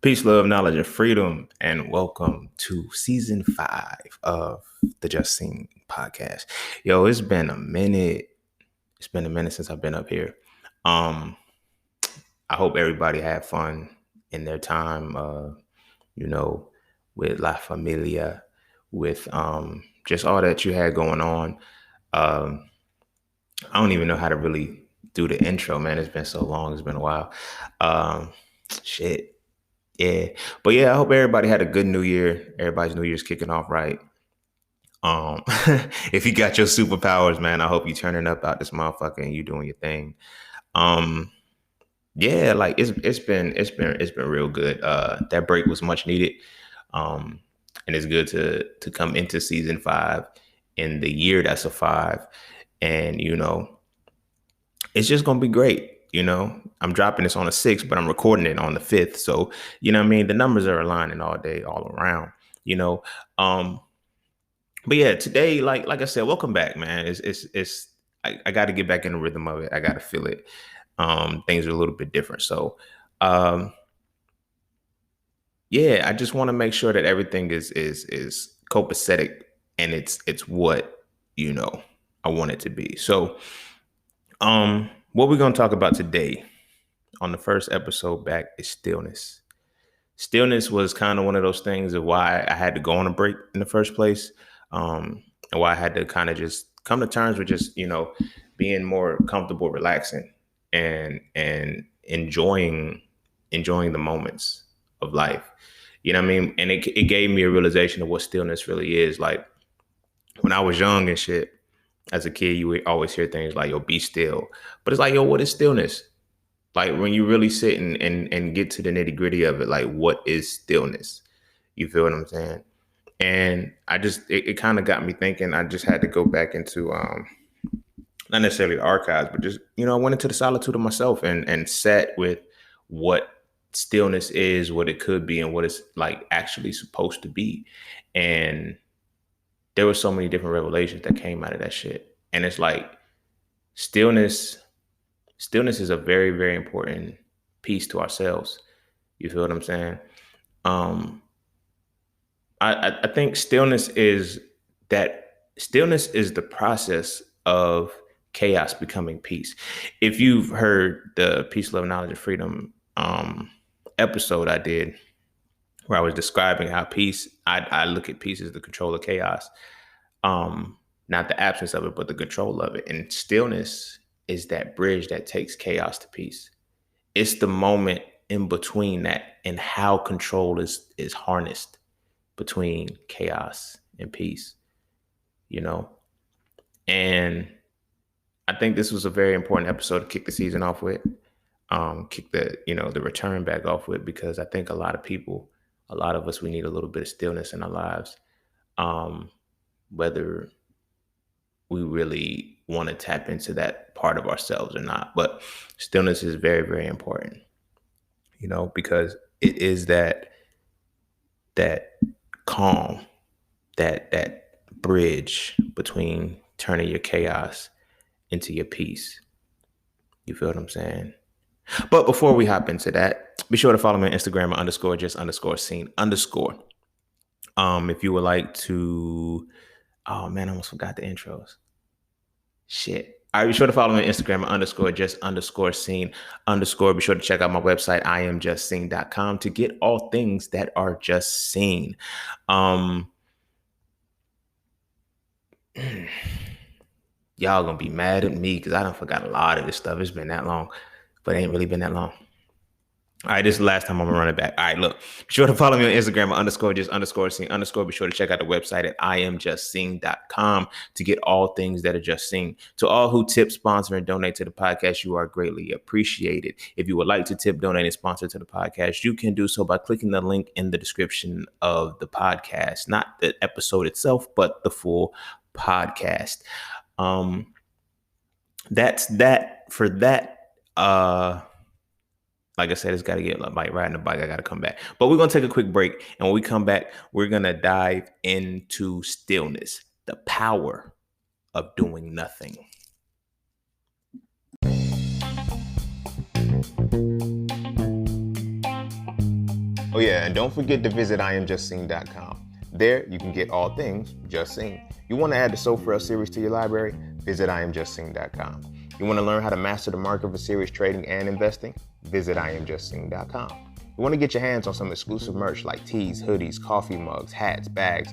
Peace, love, knowledge, and freedom, and welcome to season 5 of the Just Seen podcast. Yo, it's been a minute. It's been a minute since I've been up here. Um, I hope everybody had fun in their time, you know, with La Familia, with just all that you had going on. Um, I don't even know how to really do the intro, man. It's been so long. It's been a while. Um, shit. Yeah. But yeah, I hope everybody had a good new year. Everybody's new year's kicking off right. Um if you got your superpowers, man, I hope you turning up out this motherfucker and you doing your thing. Um yeah, like it's been real good. That break was much needed. Um and it's good to come into season 5 in the year that's a 5, and it's just gonna be great. I'm dropping this on the 6th, but I'm recording it on the 5th. So, what I mean? The numbers are aligning all day, all around, you know. Um, but yeah, today, like I said, welcome back, man. I gotta get back in the rhythm of it. I gotta feel it. Things are a little bit different. So um yeah, I just want to make sure that everything is copacetic, and it's what I want it to be. So what we're gonna talk about today on the first episode back is stillness. Stillness was kind of one of those things of why I had to go on a break in the first place, and why I had to kind of just come to terms with just being more comfortable, relaxing, and enjoying the moments of life. You know what I mean? And it gave me a realization of what stillness really is. Like when I was young and shit, as a kid, you would always hear things like, yo, be still. But it's like, yo, what is stillness? Like when you really sit and get to the nitty gritty of it, like what is stillness? You feel what I'm saying? And it kind of got me thinking. I just had to go back into not necessarily the archives, but just I went into the solitude of myself and sat with what stillness is, what it could be, and what it's like actually supposed to be. And there were so many different revelations that came out of that shit. And it's like stillness stillness is a very, very important piece to ourselves. You feel what I'm saying? Um, I think stillness is the process of chaos becoming peace. If you've heard the Peace, Love, Knowledge, and Freedom episode I did, where I was describing how I look at peace as the control of chaos. Not the absence of it, but the control of it. And stillness is that bridge that takes chaos to peace. It's the moment in between that, and how control is harnessed between chaos and peace, you know? And I think this was a very important episode to kick the season off with, kick the return back off with, because I think a lot of us, we need a little bit of stillness in our lives. Whether we really want to tap into that part of ourselves or not. But stillness is very, very important, because it is that calm, that bridge between turning your chaos into your peace. You feel what I'm saying? But before we hop into that, be sure to follow me on Instagram @just_seen_. If you would like to, oh man, I almost forgot the intros. Shit. All right, be sure to follow me on Instagram @just_seen_. Be sure to check out my website, IamJustSeen.com, to get all things that are just seen. Y'all gonna be mad at me because I done forgot a lot of this stuff. It's been that long, but it ain't really been that long. All right, this is the last time I'm gonna run it back. All right, look, be sure to follow me on Instagram @just_seen_. Be sure to check out the website at IamJustSeen.com to get all things that are just seen. To all who tip, sponsor, and donate to the podcast, you are greatly appreciated. If you would like to tip, donate, and sponsor to the podcast, you can do so by clicking the link in the description of the podcast, not the episode itself, but the full podcast. That's that for that. Like I said, it's got to get like riding a bike. I got to come back. But we're going to take a quick break. And when we come back, we're going to dive into stillness, the power of doing nothing. Oh yeah, and don't forget to visit IamJustSing.com. There, you can get all things Just Sing. You want to add the So Frail series to your library? Visit IamJustSing.com. You want to learn how to master the market for serious trading and investing? Visit IamJustSing.com. You want to get your hands on some exclusive merch like tees, hoodies, coffee mugs, hats, bags?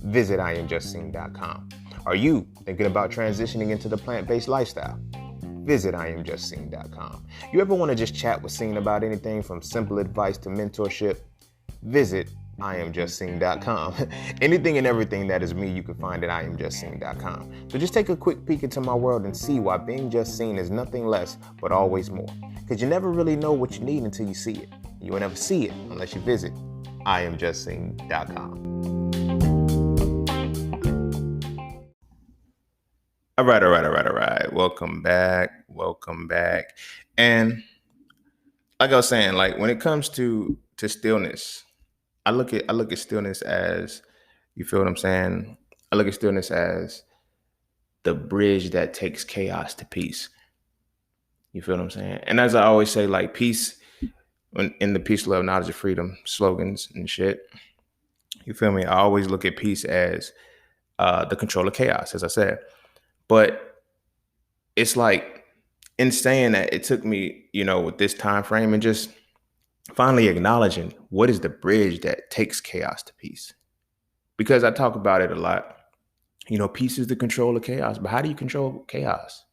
Visit IamJustSing.com. Are you thinking about transitioning into the plant-based lifestyle? Visit IamJustSing.com. You ever want to just chat with Sing about anything from simple advice to mentorship? Visit IamJustSing.com. Anything and everything that is me, you can find at IamJustSing.com. So just take a quick peek into my world and see why being just seen is nothing less but always more. Because you never really know what you need until you see it. You will never see it unless you visit IamJustSing.com. All right. Welcome back. And like I was saying, like when it comes to stillness, I look at stillness as, you feel what I'm saying? I look at stillness as the bridge that takes chaos to peace. You feel what I'm saying? And as I always say, like peace, in the peace, love, knowledge, and freedom slogans and shit. You feel me? I always look at peace as the control of chaos, as I said. But it's like, in saying that, it took me, with this time frame and just finally acknowledging what is the bridge that takes chaos to peace. Because I talk about it a lot. Peace is the control of chaos. But how do you control chaos?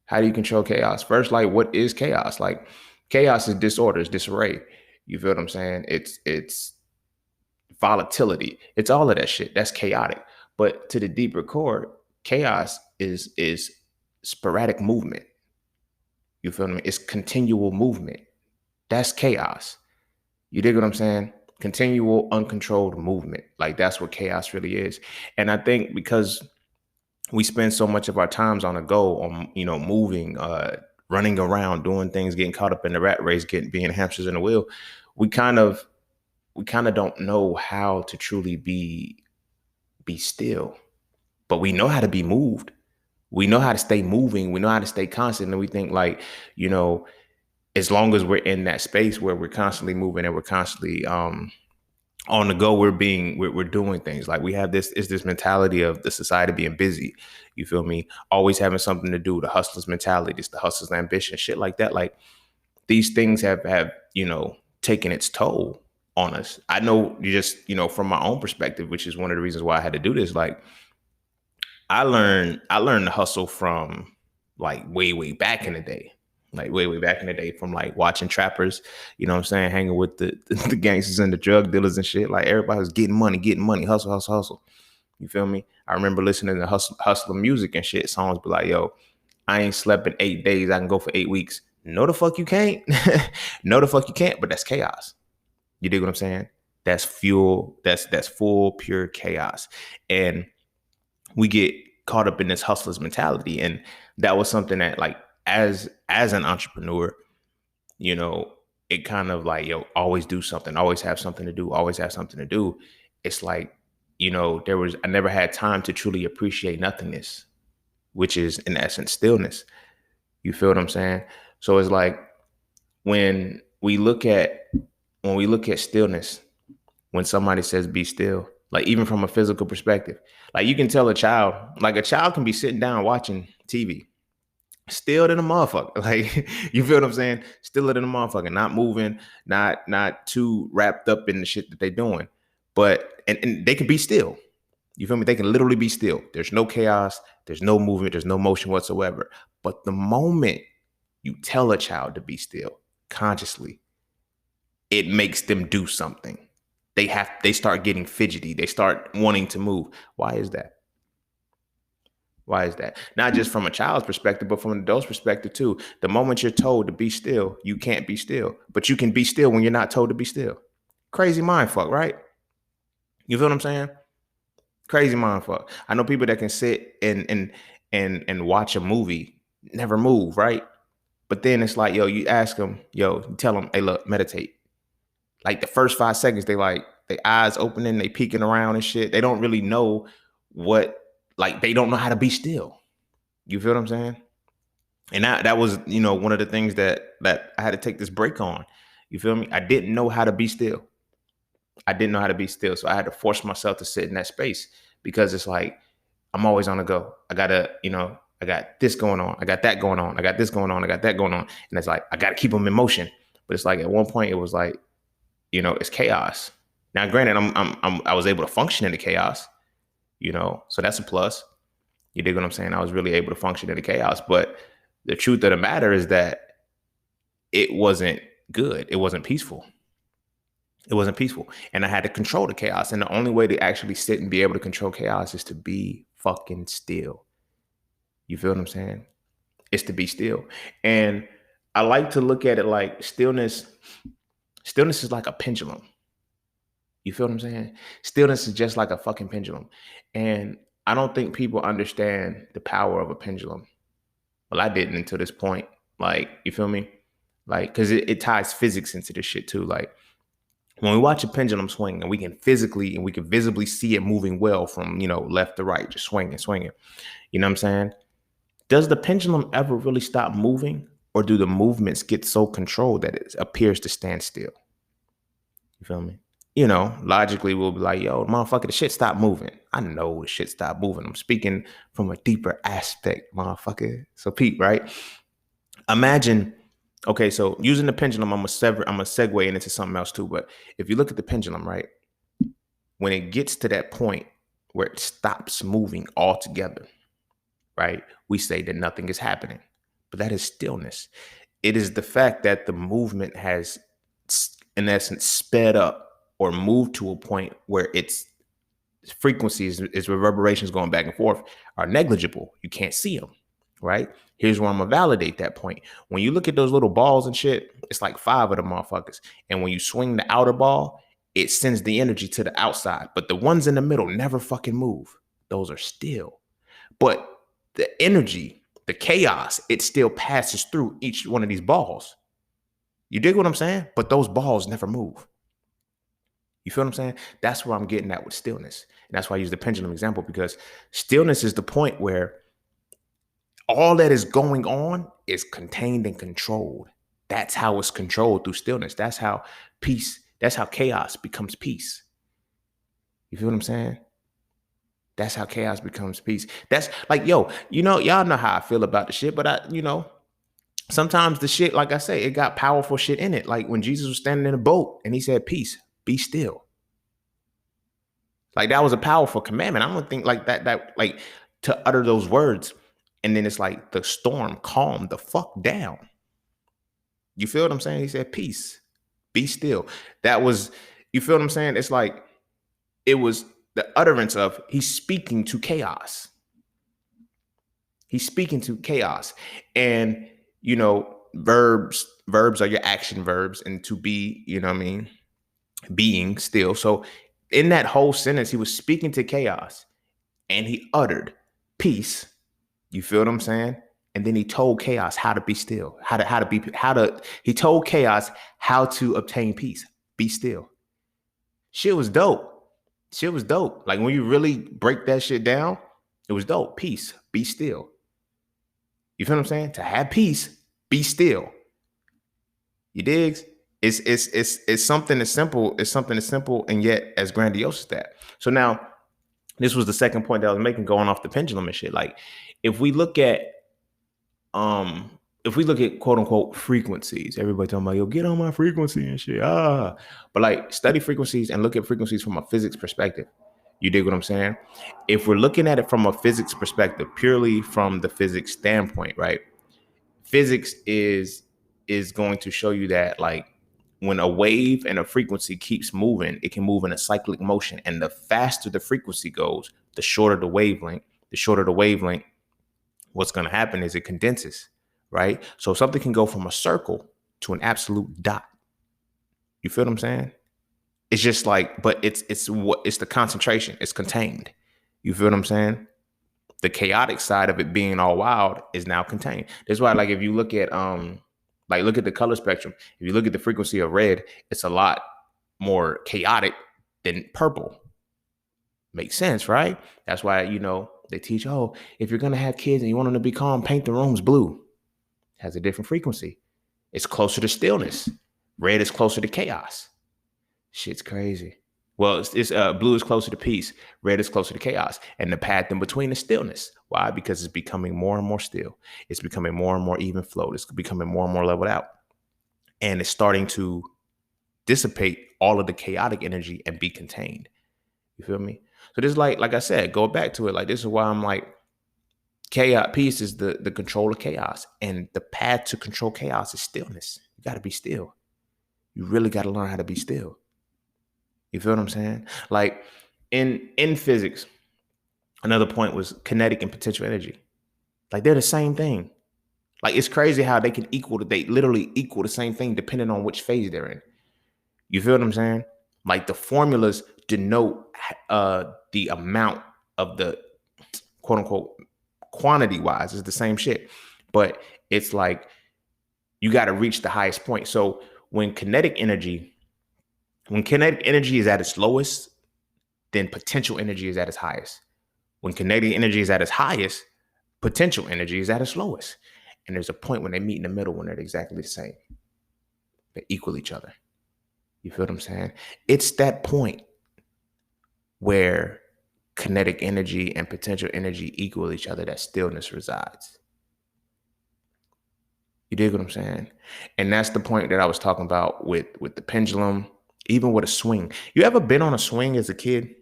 How do you control chaos? First, like, what is chaos? Like, chaos is disorder, it's disarray. You feel what I'm saying? It's volatility. It's all of that shit. That's chaotic. But to the deeper core, chaos is sporadic movement. You feel me? It's continual movement. That's chaos. You dig what I'm saying? Continual, uncontrolled movement. Like, that's what chaos really is. And I think because we spend so much of our times on a go, on, moving, running around, doing things, getting caught up in the rat race, being hamsters in the wheel, we kind of don't know how to truly be still. But we know how to be moved. We know how to stay moving. We know how to stay constant. And we think, like, as long as we're in that space where we're constantly moving and we're constantly on the go, we're doing things. Like, we have this mentality of the society being busy. You feel me? Always having something to do. The hustler's mentality, just the hustler's ambition, shit like that. Like, these things have taken its toll on us. I know, just from my own perspective, which is one of the reasons why I had to do this. Like, I learned to hustle from, like, way back in the day. Like, way back in the day, from, like, watching trappers, you know what I'm saying, hanging with the gangsters and the drug dealers and shit. Like, everybody was getting money, hustle. You feel me? I remember listening to hustler music and shit. Songs be like, yo, I ain't slept in 8 days. I can go for 8 weeks. No, the fuck you can't. No, the fuck you can't. But that's chaos. You dig what I'm saying? That's fuel. That's full, pure chaos. And we get caught up in this hustler's mentality. And that was something that, like, as an entrepreneur, it kind of like, yo, always do something, always have something to do. It's like, I never had time to truly appreciate nothingness, which is in essence stillness. You feel what I'm saying? So it's like, when we look at stillness, when somebody says be still, like, even from a physical perspective, like, you can tell a child can be sitting down watching TV, still than a motherfucker. Like, you feel what I'm saying? Still than a motherfucker, not moving, not too wrapped up in the shit that they're doing. But and they can be still. You feel me? They can literally be still. There's no chaos, there's no movement, there's no motion whatsoever. But the moment you tell a child to be still consciously, it makes them do something. They start getting fidgety. They start wanting to move. Why is that? Why is that? Not just from a child's perspective, but from an adult's perspective too. The moment you're told to be still, you can't be still. But you can be still when you're not told to be still. Crazy mind fuck, right? You feel what I'm saying? Crazy mind fuck. I know people that can sit and watch a movie, never move, right? But then it's like, yo, you ask them, you tell them, hey, look, meditate. Like, the first 5 seconds, they eyes opening, they peeking around and shit. They don't really know they don't know how to be still. You feel what I'm saying? And that was, one of the things that I had to take this break on. You feel me? I didn't know how to be still. I didn't know how to be still. So I had to force myself to sit in that space because it's like I'm always on the go. I gotta, I got this going on. I got that going on. I got this going on. I got that going on. And it's like I gotta keep them in motion. But it's like at one point it was like, it's chaos. Now, granted, I was able to function in the chaos, so that's a plus. You dig what I'm saying? I was really able to function in the chaos. But the truth of the matter is that it wasn't good. It wasn't peaceful. It wasn't peaceful. And I had to control the chaos. And the only way to actually sit and be able to control chaos is to be fucking still. You feel what I'm saying? It's to be still. And I like to look at it like stillness is like a pendulum. You feel what I'm saying? Stillness is just like a fucking pendulum. And I don't think people understand the power of a pendulum. Well, I didn't until this point. Like, you feel me? Like, because it ties physics into this shit too. Like, when we watch a pendulum swing and we can visibly see it moving well from, left to right, just swinging. You know what I'm saying? Does the pendulum ever really stop moving, or do the movements get so controlled that it appears to stand still? You feel me? Logically we'll be like, yo, motherfucker, the shit stopped moving. I know the shit stopped moving. I'm speaking from a deeper aspect, motherfucker. So Pete, right? Imagine, okay, so using the pendulum, I'm gonna segue into something else too. But if you look at the pendulum, right, when it gets to that point where it stops moving altogether, right, we say that nothing is happening. But that is stillness. It is the fact that the movement has, in essence, sped up or moved to a point where its frequencies, its reverberations going back and forth are negligible. You can't see them, right? Here's where I'm gonna validate that point. When you look at those little balls and shit, it's like 5 of them motherfuckers. And when you swing the outer ball, it sends the energy to the outside. But the ones in the middle never fucking move. Those are still. But the energy, the chaos, it still passes through each one of these balls. You dig what I'm saying? But those balls never move. You feel what I'm saying? That's where I'm getting at with stillness. And that's why I use the pendulum example, because stillness is the point where all that is going on is contained and controlled. That's how it's controlled through stillness. That's how chaos becomes peace. You feel what I'm saying? That's how chaos becomes peace. That's like, yo, y'all know how I feel about the shit, but sometimes the shit, like I say, it got powerful shit in it. Like when Jesus was standing in a boat and he said, peace, be still. Like that was a powerful commandment. I don't think like that like to utter those words. And then it's like the storm calmed the fuck down. You feel what I'm saying? He said, peace, be still. That was, you feel what I'm saying? It's like, it was the utterance of he's speaking to chaos. He's speaking to chaos. And, verbs are your action verbs, and to be, being still. So in that whole sentence, he was speaking to chaos and he uttered peace. You feel what I'm saying? And then he told chaos how to be still, he told chaos how to obtain peace, be still. Shit was dope. Like when you really break that shit down, it was dope. Peace, be still. You feel what I'm saying? To have peace, be still. You digs? It's something as simple. It's something as simple and yet as grandiose as that. So now, this was the second point that I was making, going off the pendulum and shit. Like, if we look at quote unquote frequencies, everybody talking about, yo, get on my frequency and shit. But like, study frequencies and look at frequencies from a physics perspective. You dig what I'm saying? If we're looking at it from a physics perspective, purely from the physics standpoint, right? Physics is going to show you that, like, when a wave and a frequency keeps moving, it can move in a cyclic motion. And the faster the frequency goes, the shorter the wavelength. What's going to happen is it condenses, right? So something can go from a circle to an absolute dot. You feel what I'm saying? It's just like, but it's the concentration. It's contained. You feel what I'm saying? The chaotic side of it being all wild is now contained. That's why, like, if you look at look at the color spectrum. If you look at the frequency of red, it's a lot more chaotic than purple. Makes sense, right? That's why, they teach, if you're going to have kids and you want them to be calm, paint the rooms blue. It has a different frequency. It's closer to stillness. Red is closer to chaos. Shit's crazy. Well, it's blue is closer to peace. Red is closer to chaos. And the path in between is stillness. Why? Because it's becoming more and more still. It's becoming more and more even flowed. It's becoming more and more leveled out. And it's starting to dissipate all of the chaotic energy and be contained. You feel me? So this is like I said, go back to it. Like this is why I'm like, chaos, peace is the control of chaos. And the path to control chaos is stillness. You got to be still. You really got to learn how to be still. You feel what I'm saying? Like in physics, another point was kinetic and potential energy. Like they're the same thing. Like it's crazy how they literally equal the same thing depending on which phase they're in. You feel what I'm saying? Like the formulas denote the amount of the quote unquote quantity wise is the same shit. But it's like you got to reach the highest point. So when kinetic energy is at its lowest, then potential energy is at its highest. When kinetic energy is at its highest, potential energy is at its lowest. And there's a point when they meet in the middle when they're exactly the same. They equal each other. You feel what I'm saying? It's that point where kinetic energy and potential energy equal each other that stillness resides. You dig what I'm saying? And that's the point that I was talking about with the pendulum, even with a swing. You ever been on a swing as a kid?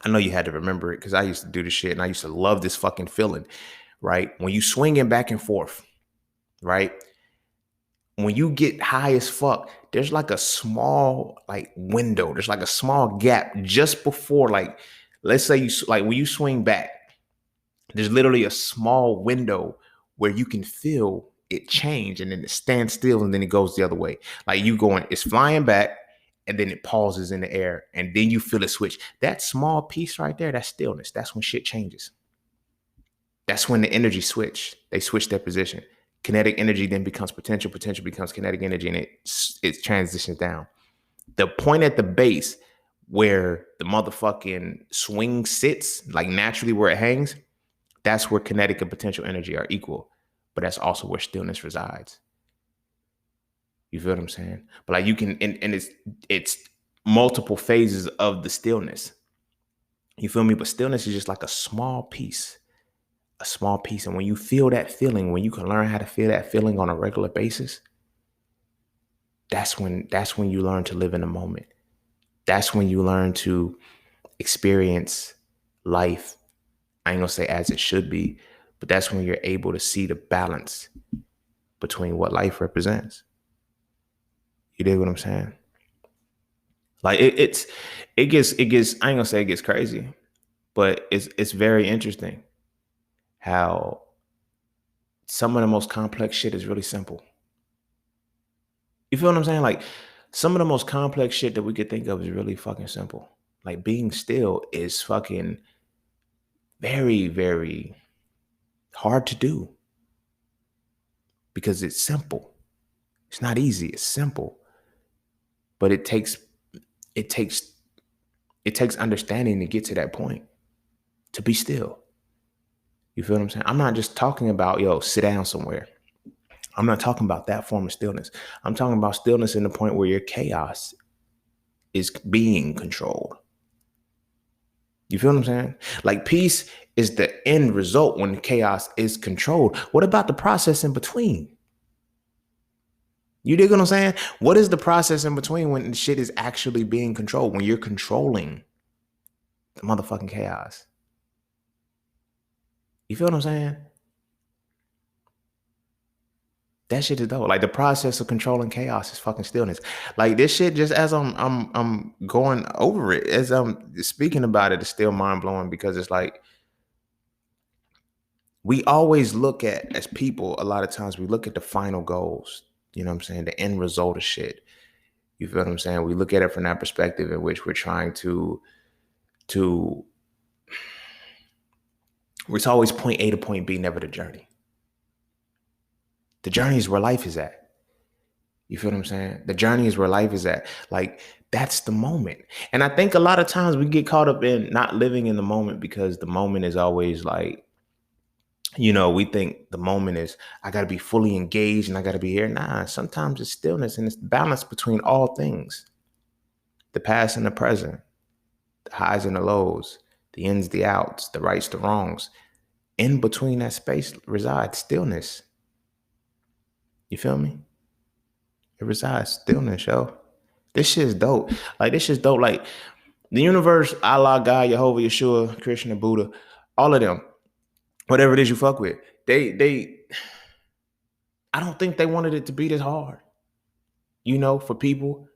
I know you had to remember it because I used to do this shit and I used to love this fucking feeling, right? When you swinging back and forth, right? When you get high as fuck, there's like a small like window. There's like a small gap just before, like, let's say when you swing back, there's literally a small window where you can feel it change and then it stands still and then it goes the other way. Like it's flying back and then it pauses in the air and then you feel it switch. That small piece right there, that's stillness. That's when shit changes. That's when the energy switch. They switch their position. Kinetic energy then becomes potential. Potential becomes kinetic energy and it transitions down. The point at the base where the motherfucking swing sits, like naturally where it hangs, that's where kinetic and potential energy are equal. But that's also where stillness resides. You feel what I'm saying? But like you can, and it's multiple phases of the stillness. You feel me? But stillness is just like a small piece. And when you feel that feeling, when you can learn how to feel that feeling on a regular basis, that's when you learn to live in the moment. That's when you learn to experience life. I ain't gonna say as it should be, but that's when you're able to see the balance between what life represents. You dig what I'm saying? Like it gets I ain't gonna say it gets crazy, but it's very interesting how some of the most complex shit is really simple. You feel what I'm saying? Like some of the most complex shit that we could think of is really fucking simple. Like being still is fucking very, very hard to do because it's simple. It's not easy. It's simple, but it takes understanding to get to that point, to be still. You feel what I'm saying? I'm not just talking about, sit down somewhere. I'm not talking about that form of stillness. I'm talking about stillness in the point where your chaos is being controlled. You feel what I'm saying? Like peace is the end result when chaos is controlled. What about the process in between? You dig what I'm saying? What is the process in between when the shit is actually being controlled, when you're controlling the motherfucking chaos? You feel what I'm saying? That shit is dope. Like the process of controlling chaos is fucking stillness. Like this shit, just as I'm going over it, as I'm speaking about it, it's still mind blowing because it's like we always look at, as people, a lot of times we look at the final goals. You know what I'm saying? The end result of shit. You feel what I'm saying? We look at it from that perspective in which we're trying to it's always point A to point B, never the journey. The journey is where life is at. You feel what I'm saying? The journey is where life is at. Like, that's the moment. And I think a lot of times we get caught up in not living in the moment because the moment is always like We think the moment is I got to be fully engaged and I got to be here. Nah, sometimes it's stillness and it's balance between all things, the past and the present, the highs and the lows, the ins, the outs, the rights, the wrongs. In between that space resides stillness. You feel me? It resides stillness, yo. This shit's dope. Like, this shit's dope. Like, the universe, Allah, God, Jehovah, Yeshua, Krishna, Buddha, all of them, whatever it is you fuck with, they, I don't think they wanted it to be this hard. For people,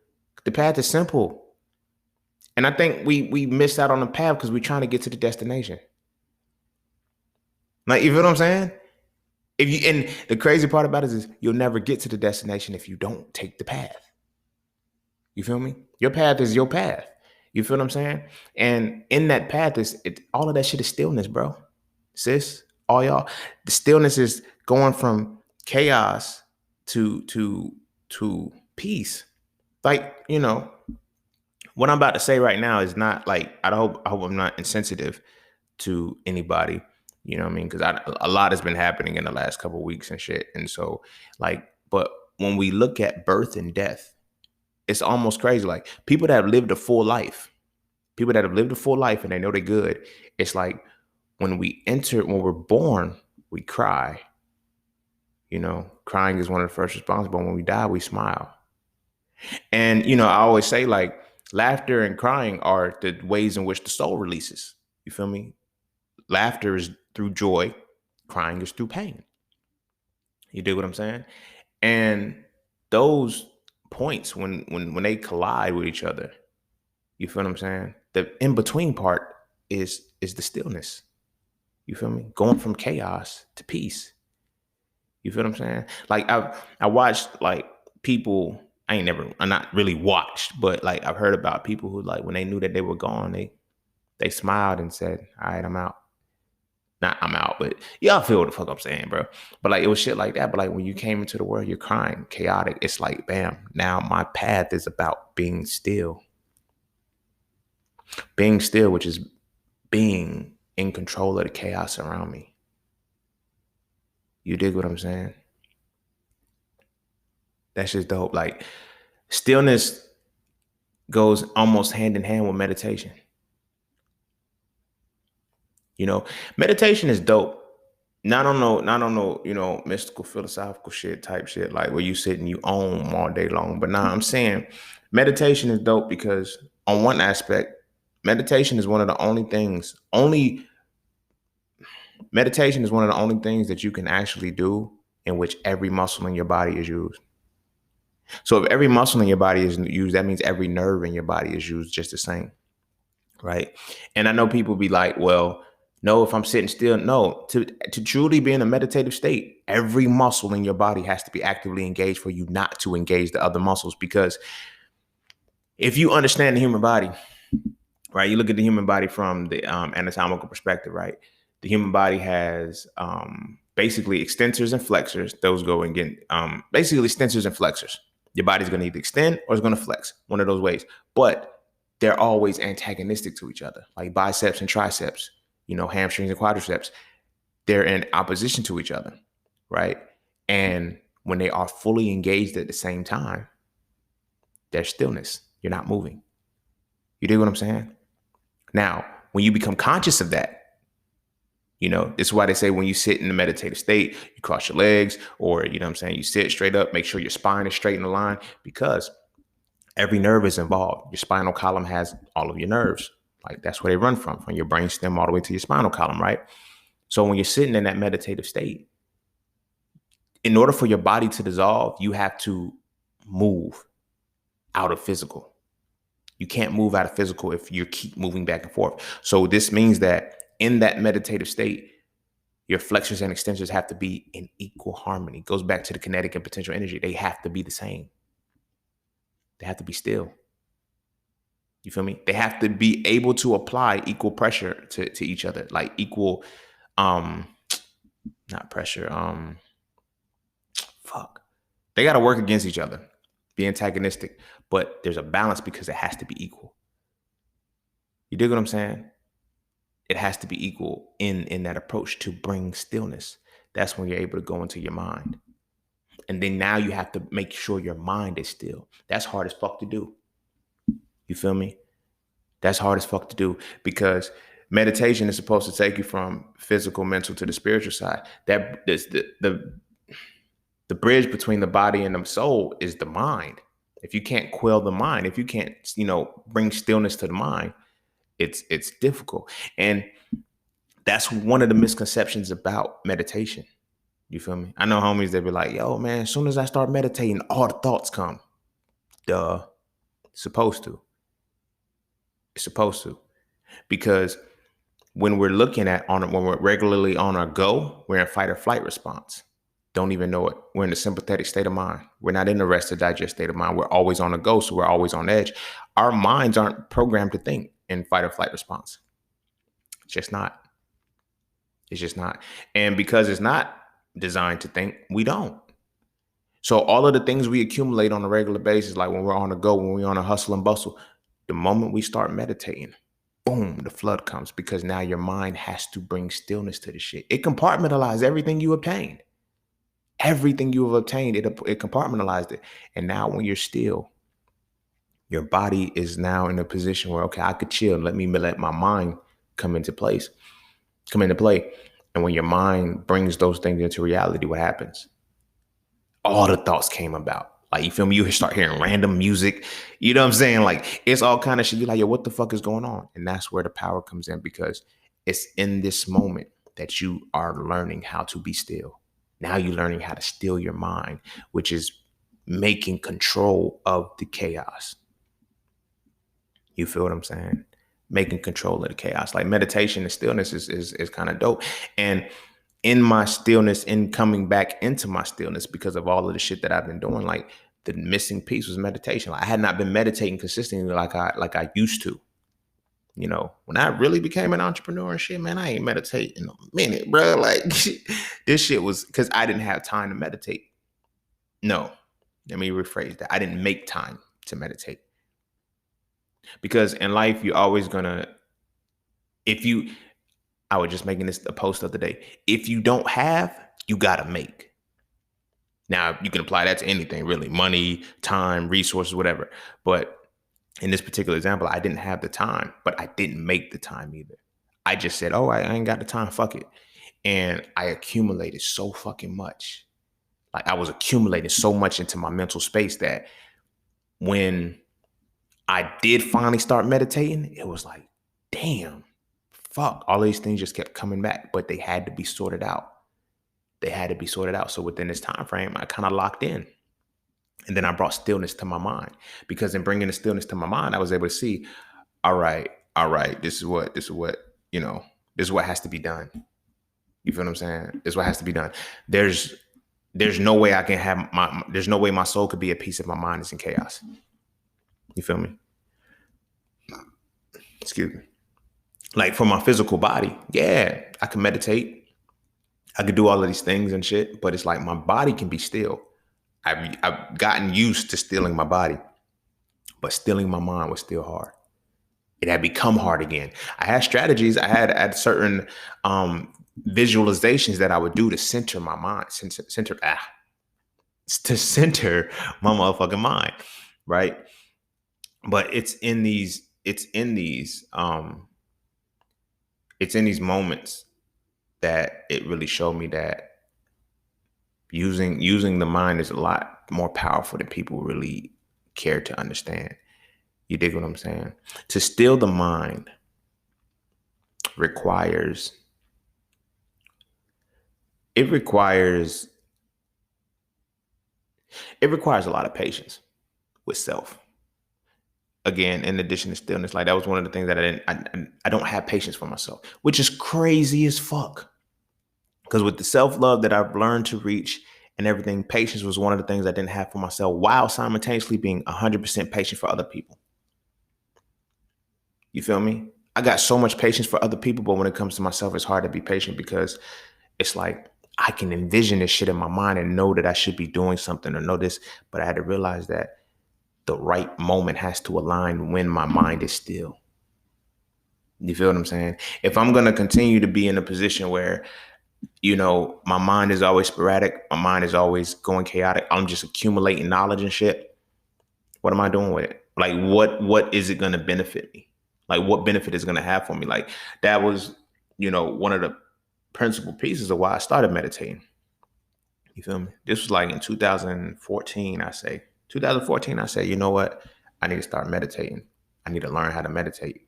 the path is simple. And I think we missed out on the path because we're trying to get to the destination. Like, you feel what I'm saying? And the crazy part about it is you'll never get to the destination if you don't take the path. You feel me? Your path is your path. You feel what I'm saying? And in that path all of that shit is stillness, bro. Sis, all y'all. The stillness is going from chaos to peace. Like, what I'm about to say right now is not like, I hope I'm not insensitive to anybody. You know what I mean? Because a lot has been happening in the last couple of weeks and shit. And so, like, but when we look at birth and death, it's almost crazy. Like, people that have lived a full life, and they know they're good. It's like when we're born, we cry. Crying is one of the first responses. But when we die, we smile. And, I always say, like, laughter and crying are the ways in which the soul releases. You feel me? Laughter is through joy. Crying is through pain. You dig what I'm saying? And those points, when they collide with each other, you feel what I'm saying? The in-between part is the stillness. You feel me? Going from chaos to peace. You feel what I'm saying? Like, I watched, like, people, I'm not really watched, but, like, I've heard about people who, like, when they knew that they were gone, they smiled and said, all right, I'm out. Not I'm out, but y'all feel what the fuck I'm saying, bro. But, like, it was shit like that. But, like, when you came into the world, you're crying, chaotic. It's like, bam, now my path is about being still. Being still, which is being in control of the chaos around me. You dig what I'm saying? That's just dope. Like, stillness goes almost hand in hand with meditation. Meditation is dope. Not on no, mystical, philosophical shit type shit, like where you sit and you own all day long. But I'm saying meditation is dope because on one aspect, meditation is one of the only things, meditation is one of the only things that you can actually do in which every muscle in your body is used. So if every muscle in your body is used, that means every nerve in your body is used just the same. Right. And I know people be like, well, no, if I'm sitting still, no, to truly be in a meditative state, every muscle in your body has to be actively engaged for you not to engage the other muscles. Because if you understand the human body, right, you look at the human body from the anatomical perspective, right? The human body has basically extensors and flexors. Those go and get basically extensors and flexors. Your body's going to either extend or it's going to flex, one of those ways. But they're always antagonistic to each other, like biceps and triceps, hamstrings and quadriceps. They're in opposition to each other, right? And when they are fully engaged at the same time, there's stillness. You're not moving. You dig what I'm saying? Now, when you become conscious of that, this is why they say when you sit in a meditative state, you cross your legs or, you sit straight up, make sure your spine is straight in the line because every nerve is involved. Your spinal column has all of your nerves. Like, that's where they run from your brainstem all the way to your spinal column, right? So when you're sitting in that meditative state, in order for your body to dissolve, you have to move out of physical. You can't move out of physical if you keep moving back and forth. So this means that in that meditative state, your flexors and extensors have to be in equal harmony. It goes back to the kinetic and potential energy. They have to be the same. They have to be still. You feel me? They have to be able to apply equal pressure to each other, like equal, not pressure, They got to work against each other, be antagonistic, but there's a balance because it has to be equal. You dig what I'm saying? It has to be equal in that approach to bring stillness. That's when you're able to go into your mind. And then now you have to make sure your mind is still. That's hard as fuck to do. You feel me? That's hard as fuck to do because meditation is supposed to take you from physical, mental to the spiritual side. That is the bridge between the body and the soul is the mind. If you can't quell the mind, if you can't, bring stillness to the mind, it's difficult. And that's one of the misconceptions about meditation. You feel me? I know homies that be like, yo, man, as soon as I start meditating, all the thoughts come. Duh. It's supposed to. It's supposed to. Because when we're when we're regularly on our go, we're in fight or flight response. Don't even know it. We're in the sympathetic state of mind. We're not in the rest or digest state of mind. We're always on the go, so we're always on edge. Our minds aren't programmed to think in fight or flight response. It's just not. It's just not. And because it's not designed to think, we don't. So all of the things we accumulate on a regular basis, like when we're on the go, when we're on a hustle and bustle, the moment we start meditating, boom, the flood comes because now your mind has to bring stillness to the shit. It compartmentalized everything you obtained. Everything you have obtained, it compartmentalized it. And now when you're still, your body is now in a position where, okay, I could chill. Let my mind come into play. And when your mind brings those things into reality, what happens? All the thoughts came about. Like, you feel me? You start hearing random music. You know what I'm saying? Like, it's all kind of shit. You're like, yo, what the fuck is going on? And that's where the power comes in, because it's in this moment that you are learning how to be still. Now you're learning how to still your mind, which is making control of the chaos. You feel what I'm saying? Making control of the chaos. Like, meditation and stillness is kind of dope. And in my stillness, in coming back into my stillness, because of all of the shit that I've been doing, like, the missing piece was meditation. Like, I had not been meditating consistently like I used to. When I really became an entrepreneur and shit, man, I ain't meditate in a minute, bro. Like, this shit was because I didn't have time to meditate. No, let me rephrase that. I didn't make time to meditate. Because in life, you're always gonna, I was just making this a post the other day. If you don't have, you gotta make. Now, you can apply that to anything, really. Money, time, resources, whatever. But in this particular example, I didn't have the time, but I didn't make the time either. I just said, oh, I ain't got the time, fuck it. And I accumulated so fucking much. Like, I was accumulating so much into my mental space that when I did finally start meditating, it was like, damn, fuck. All these things just kept coming back, but they had to be sorted out. So within this time frame, I kind of locked in. And then I brought stillness to my mind, because in bringing the stillness to my mind, I was able to see, all right, this is what, this is what has to be done. You feel what I'm saying? This is what has to be done. There's no way I can have there's no way my soul could be at peace if my mind is in chaos. You feel me? Excuse me. Like, for my physical body, yeah, I can meditate. I could do all of these things and shit, but it's like my body can be still. I've gotten used to stilling my body, but stilling my mind was still hard. It had become hard again. I had strategies. I had certain visualizations that I would do to center my mind, to center my motherfucking mind, right? But it's in these moments that it really showed me that using the mind is a lot more powerful than people really care to understand. You dig what I'm saying? To still the mind requires a lot of patience with self. Again, in addition to stillness, like, that was one of the things that I don't have patience for myself, which is crazy as fuck. Because with the self-love that I've learned to reach and everything, patience was one of the things I didn't have for myself, while simultaneously being 100% patient for other people. You feel me? I got so much patience for other people, but when it comes to myself, it's hard to be patient, because it's like, I can envision this shit in my mind and know that I should be doing something or know this, but I had to realize that the right moment has to align when my mind is still. You feel what I'm saying? If I'm gonna continue to be in a position where, my mind is always sporadic, my mind is always going chaotic, I'm just accumulating knowledge and shit, what am I doing with it? Like what is it gonna benefit me? Like what benefit is it gonna have for me? Like that was, one of the principal pieces of why I started meditating. You feel me? This was like in 2014, I say. 2014, I say, you know what? I need to start meditating. I need to learn how to meditate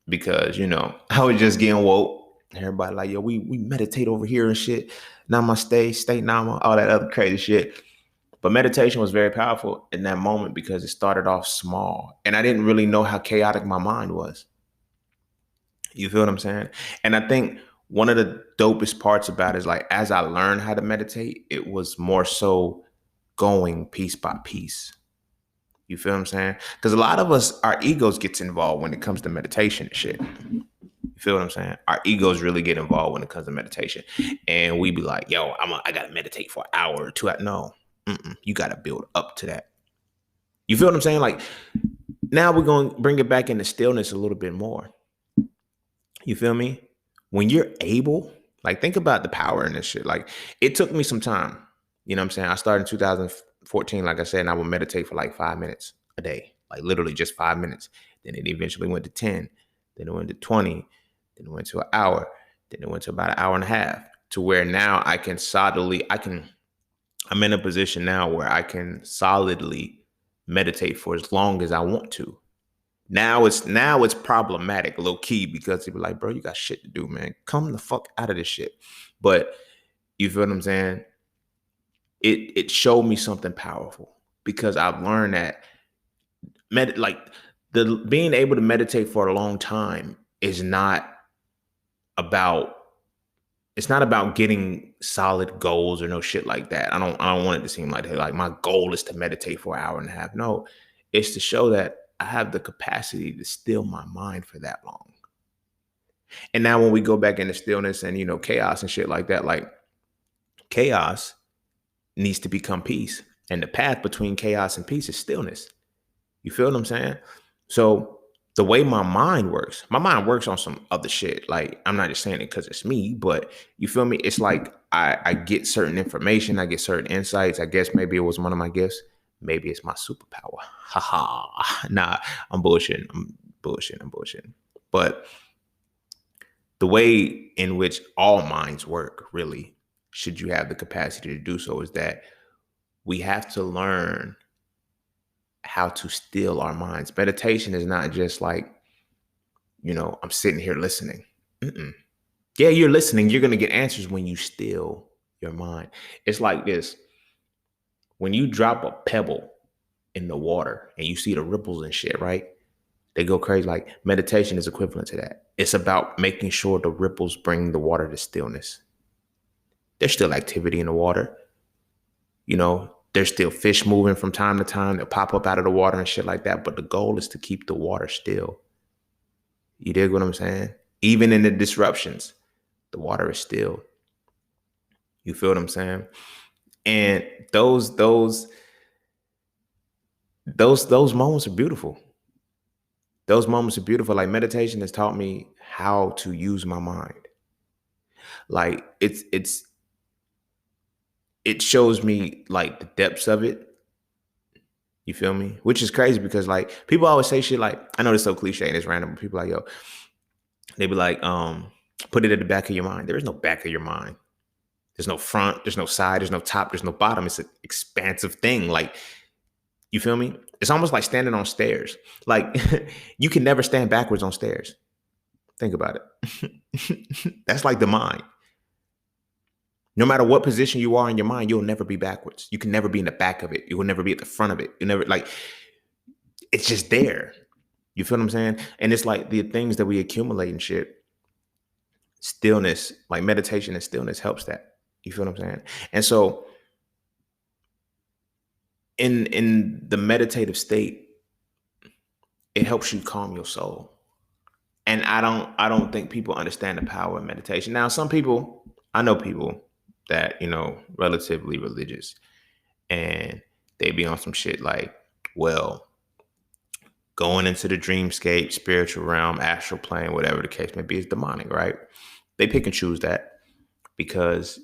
because I was just getting woke. Everybody like, yo, we meditate over here and shit. Namaste, state nama, all that other crazy shit. But meditation was very powerful in that moment because it started off small, and I didn't really know how chaotic my mind was. You feel what I'm saying? And I think one of the dopest parts about it is like as I learned how to meditate, it was more so going piece by piece. You feel what I'm saying? Because a lot of us, our egos gets involved when it comes to meditation and shit. You feel what I'm saying? Our egos really get involved when it comes to meditation, and we be like, "Yo, I gotta meditate for an hour or two." No, you gotta build up to that. You feel what I'm saying? Like now we're gonna bring it back into stillness a little bit more. You feel me? When you're able, like think about the power in this shit. Like it took me some time. You know what I'm saying? I started in 2014, like I said, and I would meditate for like 5 minutes a day, like literally just 5 minutes. Then it eventually went to 10, then it went to 20, then it went to an hour, then it went to about an hour and a half, to where now I'm in a position now where I can solidly meditate for as long as I want to. Now it's problematic, low key, because people like, bro, you got shit to do, man. Come the fuck out of this shit. But you feel what I'm saying? It showed me something powerful because I've learned that like the being able to meditate for a long time is not about it's not about getting solid goals or no shit like that. I don't want it to seem like that. Like my goal is to meditate for an hour and a half. No, it's to show that I have the capacity to still my mind for that long. And now when we go back into stillness and chaos and shit like that, like chaos needs to become peace. And the path between chaos and peace is stillness. You feel what I'm saying? So the way my mind works on some other shit. Like I'm not just saying it because it's me, but you feel me? It's like I get certain information, I get certain insights. I guess maybe it was one of my gifts. Maybe it's my superpower. Haha. Nah, I'm bullshitting. I'm bullshitting. But the way in which all minds work, really, should you have the capacity to do so, is that we have to learn how to still our minds. Meditation is not just like, I'm sitting here listening. Mm-mm. Yeah, you're listening. You're going to get answers when you still your mind. It's like this. When you drop a pebble in the water and you see the ripples and shit, right? They go crazy. Like meditation is equivalent to that. It's about making sure the ripples bring the water to stillness. There's still activity in the water. There's still fish moving from time to time that pop up out of the water and shit like that. But the goal is to keep the water still. You dig what I'm saying? Even in the disruptions, the water is still. You feel what I'm saying? And those moments are beautiful. Those moments are beautiful. Like meditation has taught me how to use my mind. Like it shows me like the depths of it. You feel me? Which is crazy because like people always say shit like, I know it's so cliche and it's random, but people like, yo, they be like, put it at the back of your mind. There is no back of your mind. There's no front, there's no side, there's no top, there's no bottom. It's an expansive thing. Like, you feel me? It's almost like standing on stairs. Like you can never stand backwards on stairs. Think about it. That's like the mind. No matter what position you are in your mind, you'll never be backwards. You can never be in the back of it. You will never be at the front of it. You never like it's just there. You feel what I'm saying? And it's like the things that we accumulate and shit. Stillness, like meditation and stillness helps that. You feel what I'm saying? And so in the meditative state, it helps you calm your soul. And I don't think people understand the power of meditation. Now, I know people that, relatively religious, and they be on some shit like, well, Going into the dreamscape, spiritual realm, astral plane, whatever the case may be, is demonic, right? They pick and choose that because,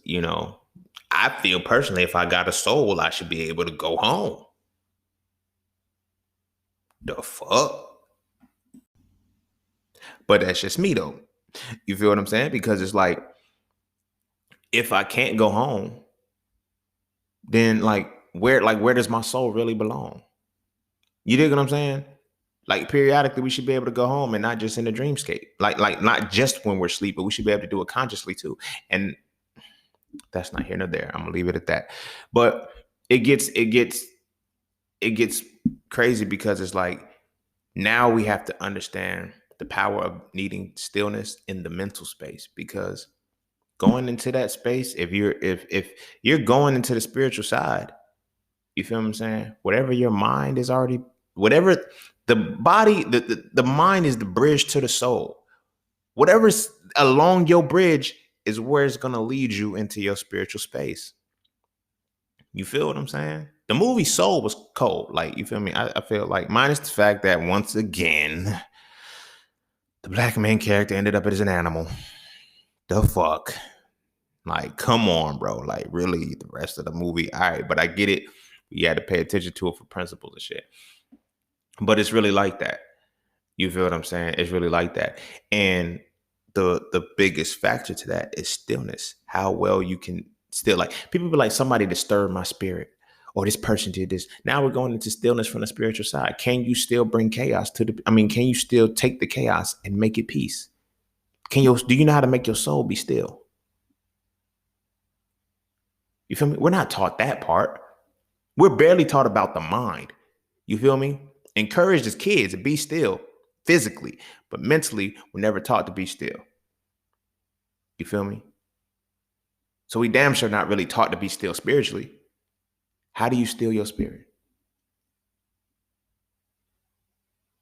I feel personally if I got a soul, I should be able to go home. The fuck? But that's just me though. You feel what I'm saying? Because it's like, if I can't go home, then where does my soul really belong? You dig what I'm saying? Like periodically we should be able to go home and not just in the dreamscape. Like not just when we're asleep, but we should be able to do it consciously too. And that's not here nor there. I'm gonna leave it at that. But it gets crazy because it's like now we have to understand the power of needing stillness in the mental space, because going into that space, if you're going into the spiritual side, you feel what I'm saying? Whatever your mind is already, whatever the body, the mind is the bridge to the soul. Whatever's along your bridge is where it's gonna lead you into your spiritual space. You feel what I'm saying? The movie Soul was cold. Like, you feel me? I feel like, minus the fact that once again, the black main character ended up as an animal. The fuck? Like, come on, bro. Like, really, the rest of the movie, all right, but I get it. You had to pay attention to it for principles and shit. But it's really like that. You feel what I'm saying? It's really like that. And the biggest factor to that is stillness. How well you can still, like, people be like, somebody disturbed my spirit, or this person did this. Now we're going into stillness from the spiritual side. Can you still bring chaos to can you still take the chaos and make it peace? Do you know how to make your soul be still? You feel me? We're not taught that part. We're barely taught about the mind. You feel me? Encouraged as kids to be still physically, but mentally, we're never taught to be still. You feel me? So we damn sure not really taught to be still spiritually. How do you still your spirit?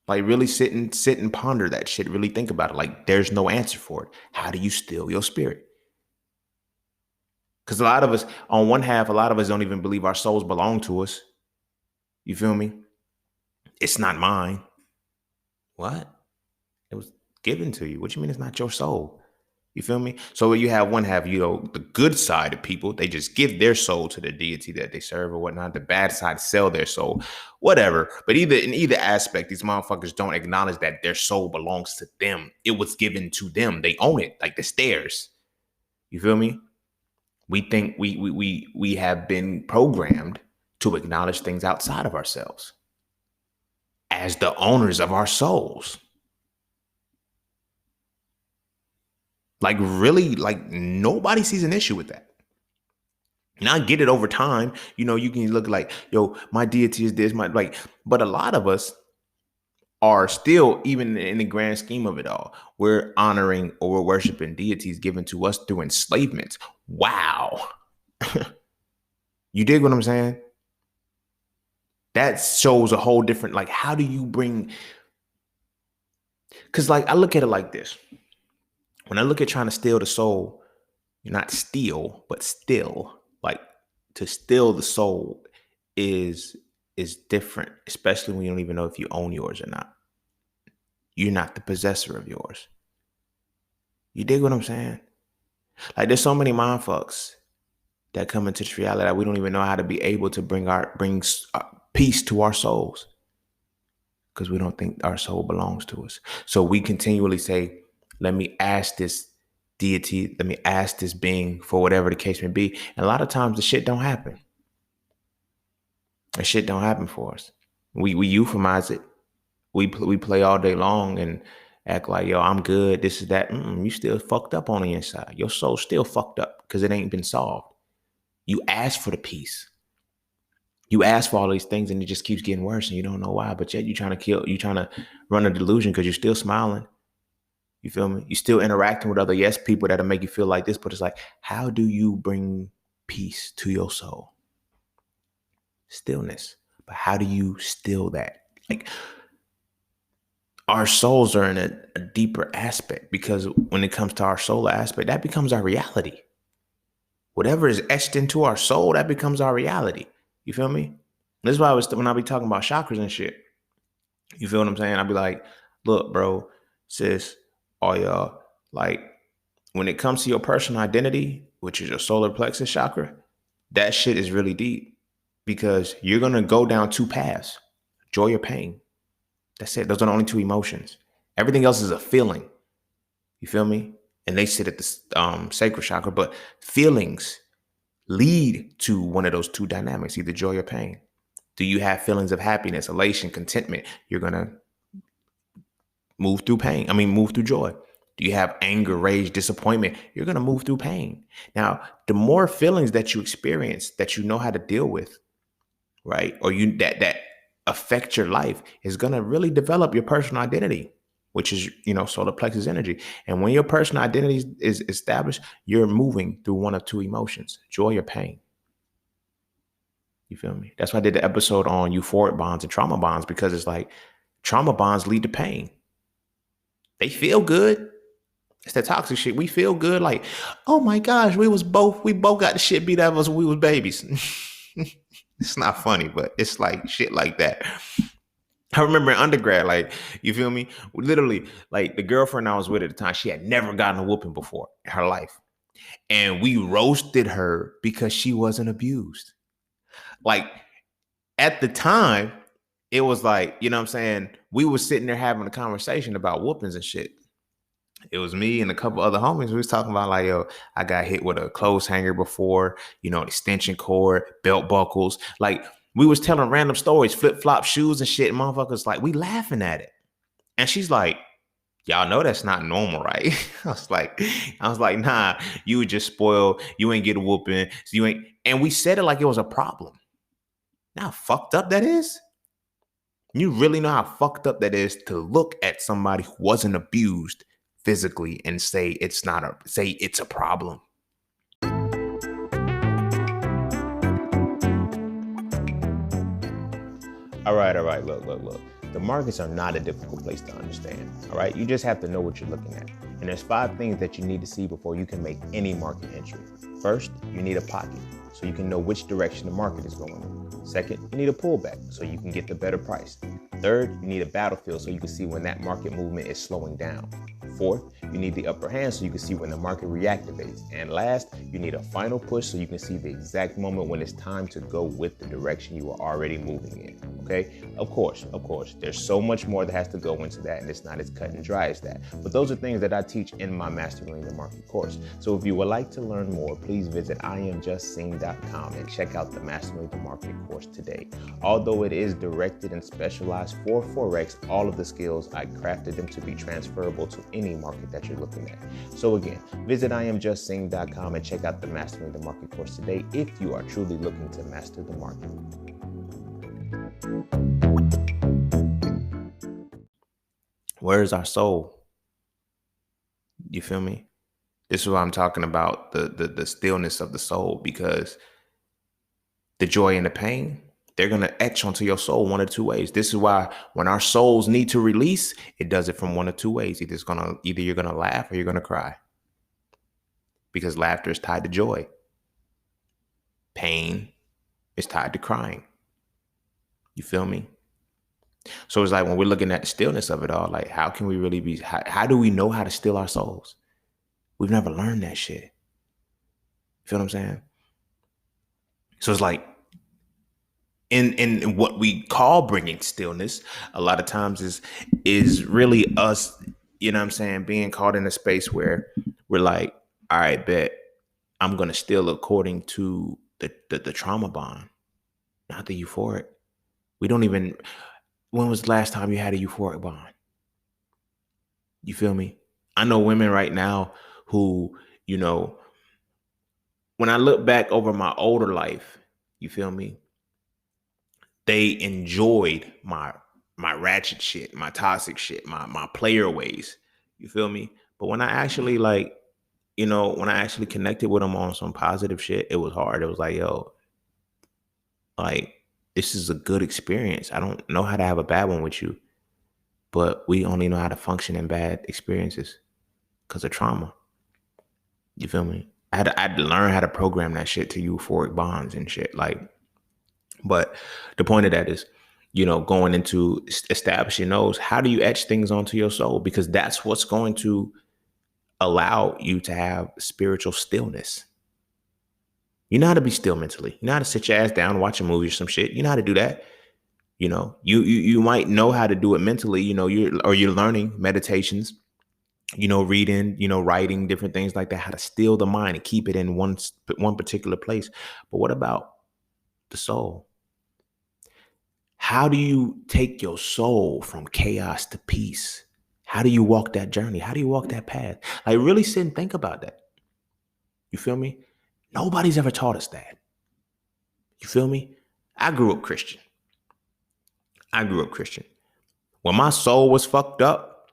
Like, really sit and ponder that shit. Really think about it. Like, there's no answer for it. How do you still your spirit? Because a lot of us don't even believe our souls belong to us. You feel me? It's not mine. What? It was given to you. What you mean it's not your soul? You feel me? So you have one half, the good side of people, they just give their soul to the deity that they serve or whatnot. The bad side, sell their soul, whatever. But in either aspect, these motherfuckers don't acknowledge that their soul belongs to them. It was given to them. They own it, like the stairs. You feel me? We think we have been programmed to acknowledge things outside of ourselves as the owners of our souls. Like, really, like, nobody sees an issue with that. And I get it over time. You can look like, yo, my deity is this, but a lot of us are still, even in the grand scheme of it all, we're honoring or we're worshiping deities given to us through enslavement. Wow. You dig what I'm saying? That shows a whole different, like, how do you bring, because, like, I look at it like this. When I look at trying to steal the soul, you're not steal, but still, like, to steal the soul is different, especially when you don't even know if you own yours or not. You're not the possessor of yours. You dig what I'm saying? Like, there's so many mind fucks that come into this reality that we don't even know how to be able to bring peace to our souls, because we don't think our soul belongs to us. So we continually say, let me ask this deity, let me ask this being for whatever the case may be. And a lot of times the shit don't happen. The shit don't happen for us. We euphemize it. We play all day long and act like, yo, I'm good, this is that. You still fucked up on the inside. Your soul's still fucked up because it ain't been solved. You ask for the peace. You ask for all these things and it just keeps getting worse and you don't know why. But yet you're trying to run a delusion because you're still smiling. You feel me? You're still interacting with other yes people that'll make you feel like this. But it's like, how do you bring peace to your soul? Stillness. But how do you still that? Like, our souls are in a deeper aspect, because when it comes to our soul aspect, that becomes our reality. Whatever is etched into our soul, that becomes our reality. You feel me? This is why when I be talking about chakras and shit, You feel what I'm saying? I'd be like, look, bro, sis, all y'all, like when it comes to your personal identity, which is your solar plexus chakra, that shit is really deep because you're gonna go down two paths: joy or pain. That's it. Those are the only two emotions. Everything else is a feeling. You feel me? And they sit at the sacral chakra, but feelings lead to one of those two dynamics, either joy or pain. Do you have feelings of happiness, elation, contentment? You're gonna move through pain. I mean, move through joy. Do you have anger, rage, disappointment? You're going to move through pain. Now, the more feelings that you experience that you know how to deal with, right? Or you that affect your life is going to really develop your personal identity, which is, solar plexus energy. And when your personal identity is established, you're moving through one of two emotions, joy or pain. You feel me? That's why I did the episode on euphoric bonds and trauma bonds, because it's like trauma bonds lead to pain. They feel good. It's that toxic shit. We feel good, like, oh my gosh, we both got the shit beat out of us when we was babies. It's not funny, but it's like shit like that. I remember in undergrad, like, you feel me? Literally, like the girlfriend I was with at the time, she had never gotten a whooping before in her life. And we roasted her because she wasn't abused. Like at the time, it was like, you know what I'm saying? We were sitting there having a conversation about whoopings and shit. It was me and a couple other homies. We was talking about like, yo, I got hit with a clothes hanger before, extension cord, belt buckles. Like we was telling random stories, flip-flop shoes and shit. And motherfuckers like, we laughing at it. And she's like, y'all know that's not normal, right? I was like, nah, you would just spoil. You ain't get a whooping. So you ain't. And we said it like it was a problem. Now how fucked up that is? You really know how fucked up that is to look at somebody who wasn't abused physically and say it's a problem. All right. Look. The markets are not a difficult place to understand. All right. You just have to know what you're looking at. And there's 5 things that you need to see before you can make any market entry. First, you need a pocket so you can know which direction the market is going in. Second, you need a pullback so you can get the better price. Third, you need a battlefield so you can see when that market movement is slowing down. Fourth, you need the upper hand so you can see when the market reactivates. And last, you need a final push so you can see the exact moment when it's time to go with the direction you are already moving in. Okay? Of course, there's so much more that has to go into that, and it's not as cut and dry as that. But those are things that I teach in my Mastering the Market course. So if you would like to learn more, please visit IamJustSing.com and check out the Mastering the Market course today. Although it is directed and specialized for Forex, all of the skills, I crafted them to be transferable to any market that you're looking at. So again, visit IamJustSing.com and check out the Mastering the Market course today if you are truly looking to master the market. Where is our soul? You feel me? This is what I'm talking about, the stillness of the soul, because the joy and the pain, they're going to etch onto your soul one of two ways. This is why when our souls need to release, it does it from one of two ways. Either you're going to laugh or you're going to cry, because laughter is tied to joy. Pain is tied to crying. You feel me? So it's like when we're looking at the stillness of it all, like how can we really be, how do we know how to still our souls? We've never learned that shit. You feel what I'm saying? So it's like in what we call bringing stillness, a lot of times is really us, you know what I'm saying, being caught in a space where we're like, all right, bet I'm going to still according to the trauma bond, not the euphoric. We don't even, when was the last time you had a euphoric bond? You feel me? I know women right now who, when I look back over my older life, you feel me? They enjoyed my ratchet shit, my toxic shit, my player ways. You feel me? But when I actually when I actually connected with them on some positive shit, it was hard. It was like, yo, like, this is a good experience. I don't know how to have a bad one with you, but we only know how to function in bad experiences because of trauma. You feel me? I had to learn how to program that shit to euphoric bonds and shit. Like, but the point of that is, going into establishing those, how do you etch things onto your soul? Because that's what's going to allow you to have spiritual stillness. You know how to be still mentally. You know how to sit your ass down, watch a movie or some shit. You know how to do that. You might know how to do it mentally. You're learning meditations. Reading, writing, different things like that. How to still the mind and keep it in one particular place. But what about the soul? How do you take your soul from chaos to peace? How do you walk that journey? How do you walk that path? Like, really sit and think about that. You feel me? Nobody's ever taught us that. You feel me? I grew up Christian. When my soul was fucked up,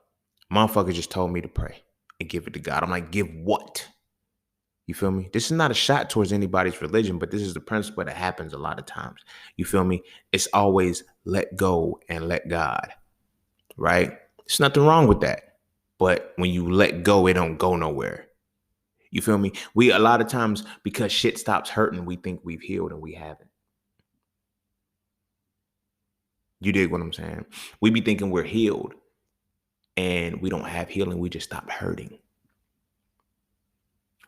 motherfucker just told me to pray and give it to God. I'm like, give what? You feel me? This is not a shot towards anybody's religion, but this is the principle that happens a lot of times. You feel me? It's always let go and let God, right? There's nothing wrong with that. But when you let go, it don't go nowhere. You feel me? We, a lot of times, because shit stops hurting, we think we've healed and we haven't. You dig what I'm saying? We be thinking we're healed and we don't have healing. We just stop hurting.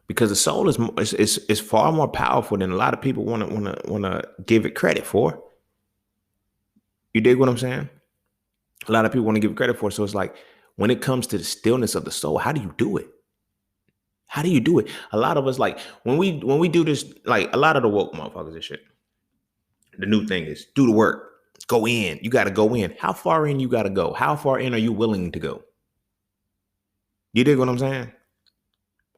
Because the soul is far more powerful than a lot of people want to give it credit for. You dig what I'm saying? A lot of people want to give it credit for. So it's like, when it comes to the stillness of the soul, how do you do it? How do you do it? A lot of us, like, when we do this, like, a lot of the woke motherfuckers and shit, the new thing is do the work. Go in. You got to go in. How far in you got to go? How far in are you willing to go? You dig what I'm saying?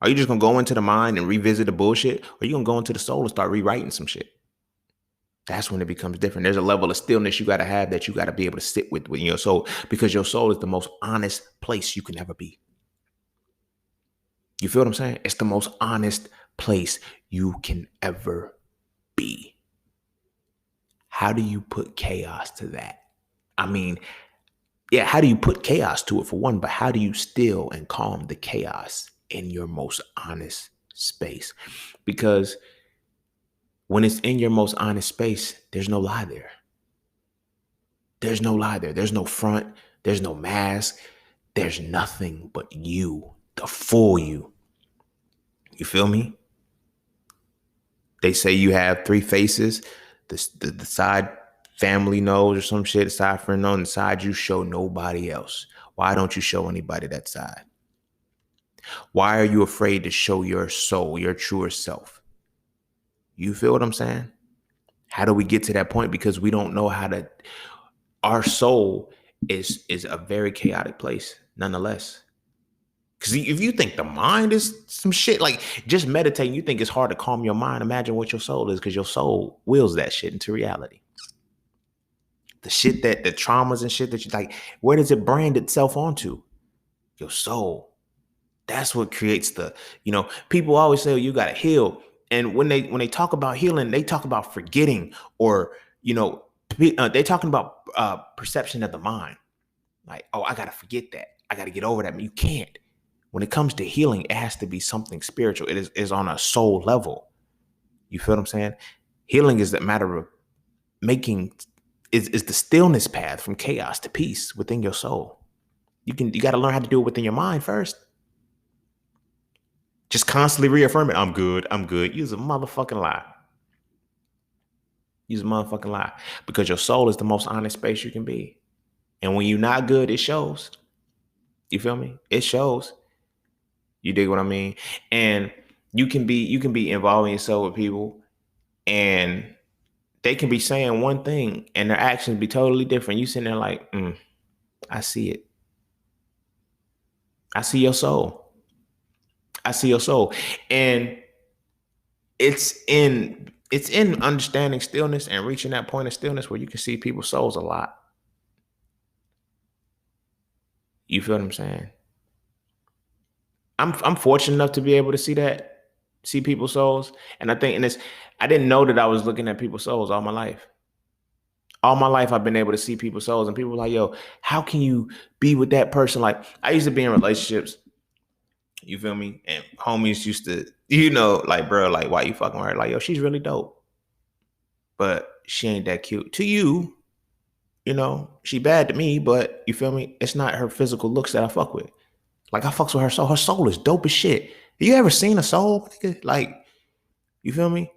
Are you just going to go into the mind and revisit the bullshit? Or are you going to go into the soul and start rewriting some shit? That's when it becomes different. There's a level of stillness you got to have, that you got to be able to sit with your soul, because your soul is the most honest place you can ever be. You feel what I'm saying? It's the most honest place you can ever be. How do you put chaos to that? I mean, yeah, how do you put chaos to it, for one, but how do you still and calm the chaos in your most honest space? Because when it's in your most honest space, there's no lie there. There's no lie there. There's no front. There's no mask. There's nothing but you, the full you. You feel me? They say you have three faces. The side family knows, or some shit, the side friend knows, and the side you show nobody else. Why don't you show anybody that side? Why are you afraid to show your soul, your truer self? You feel what I'm saying? How do we get to that point? Because we don't know how to. Our soul is a very chaotic place, nonetheless. Because if you think the mind is some shit, like just meditating, you think it's hard to calm your mind. Imagine what your soul is, because your soul wills that shit into reality. The shit that the traumas and shit that you like, where does it brand itself onto? Your soul. That's what creates the, people always say, oh, you got to heal. And when they talk about healing, they talk about forgetting, or, they talking about perception of the mind. Like, oh, I got to forget that. I got to get over that. You can't. When it comes to healing, it has to be something spiritual. It is on a soul level. You feel what I'm saying? Healing is a matter of making, is the stillness path from chaos to peace within your soul. You got to learn how to do it within your mind first. Just constantly reaffirming, I'm good. Use a motherfucking lie. Because your soul is the most honest space you can be. And when you're not good, it shows. You feel me? It shows. You dig what I mean? And you can be involving yourself with people, and they can be saying one thing and their actions be totally different. You sitting there like, I see it. I see your soul. And it's in understanding stillness and reaching that point of stillness where you can see people's souls a lot. You feel what I'm saying? I'm fortunate enough to be able to see people's souls. And I think, I didn't know that I was looking at people's souls all my life. All my life, I've been able to see people's souls, and people are like, yo, how can you be with that person? Like, I used to be in relationships, you feel me? And homies used to, like, bro, like, why you fucking with her? Like, yo, she's really dope, but she ain't that cute to you. she bad to me, but you feel me? It's not her physical looks that I fuck with. Like I fucks with her soul. Her soul is dope as shit. You ever seen a soul, nigga? Like, you feel me?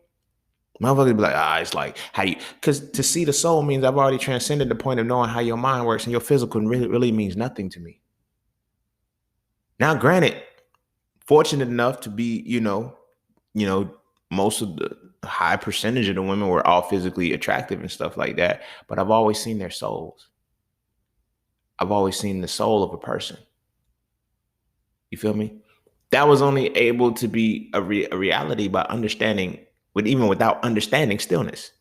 Motherfuckers be like, it's like how you, because to see the soul means I've already transcended the point of knowing how your mind works, and your physical really means nothing to me. Now, granted, fortunate enough to be, most of the high percentage of the women were all physically attractive and stuff like that. But I've always seen their souls. I've always seen the soul of a person. You feel me? That was only able to be a reality by understanding, even without understanding stillness.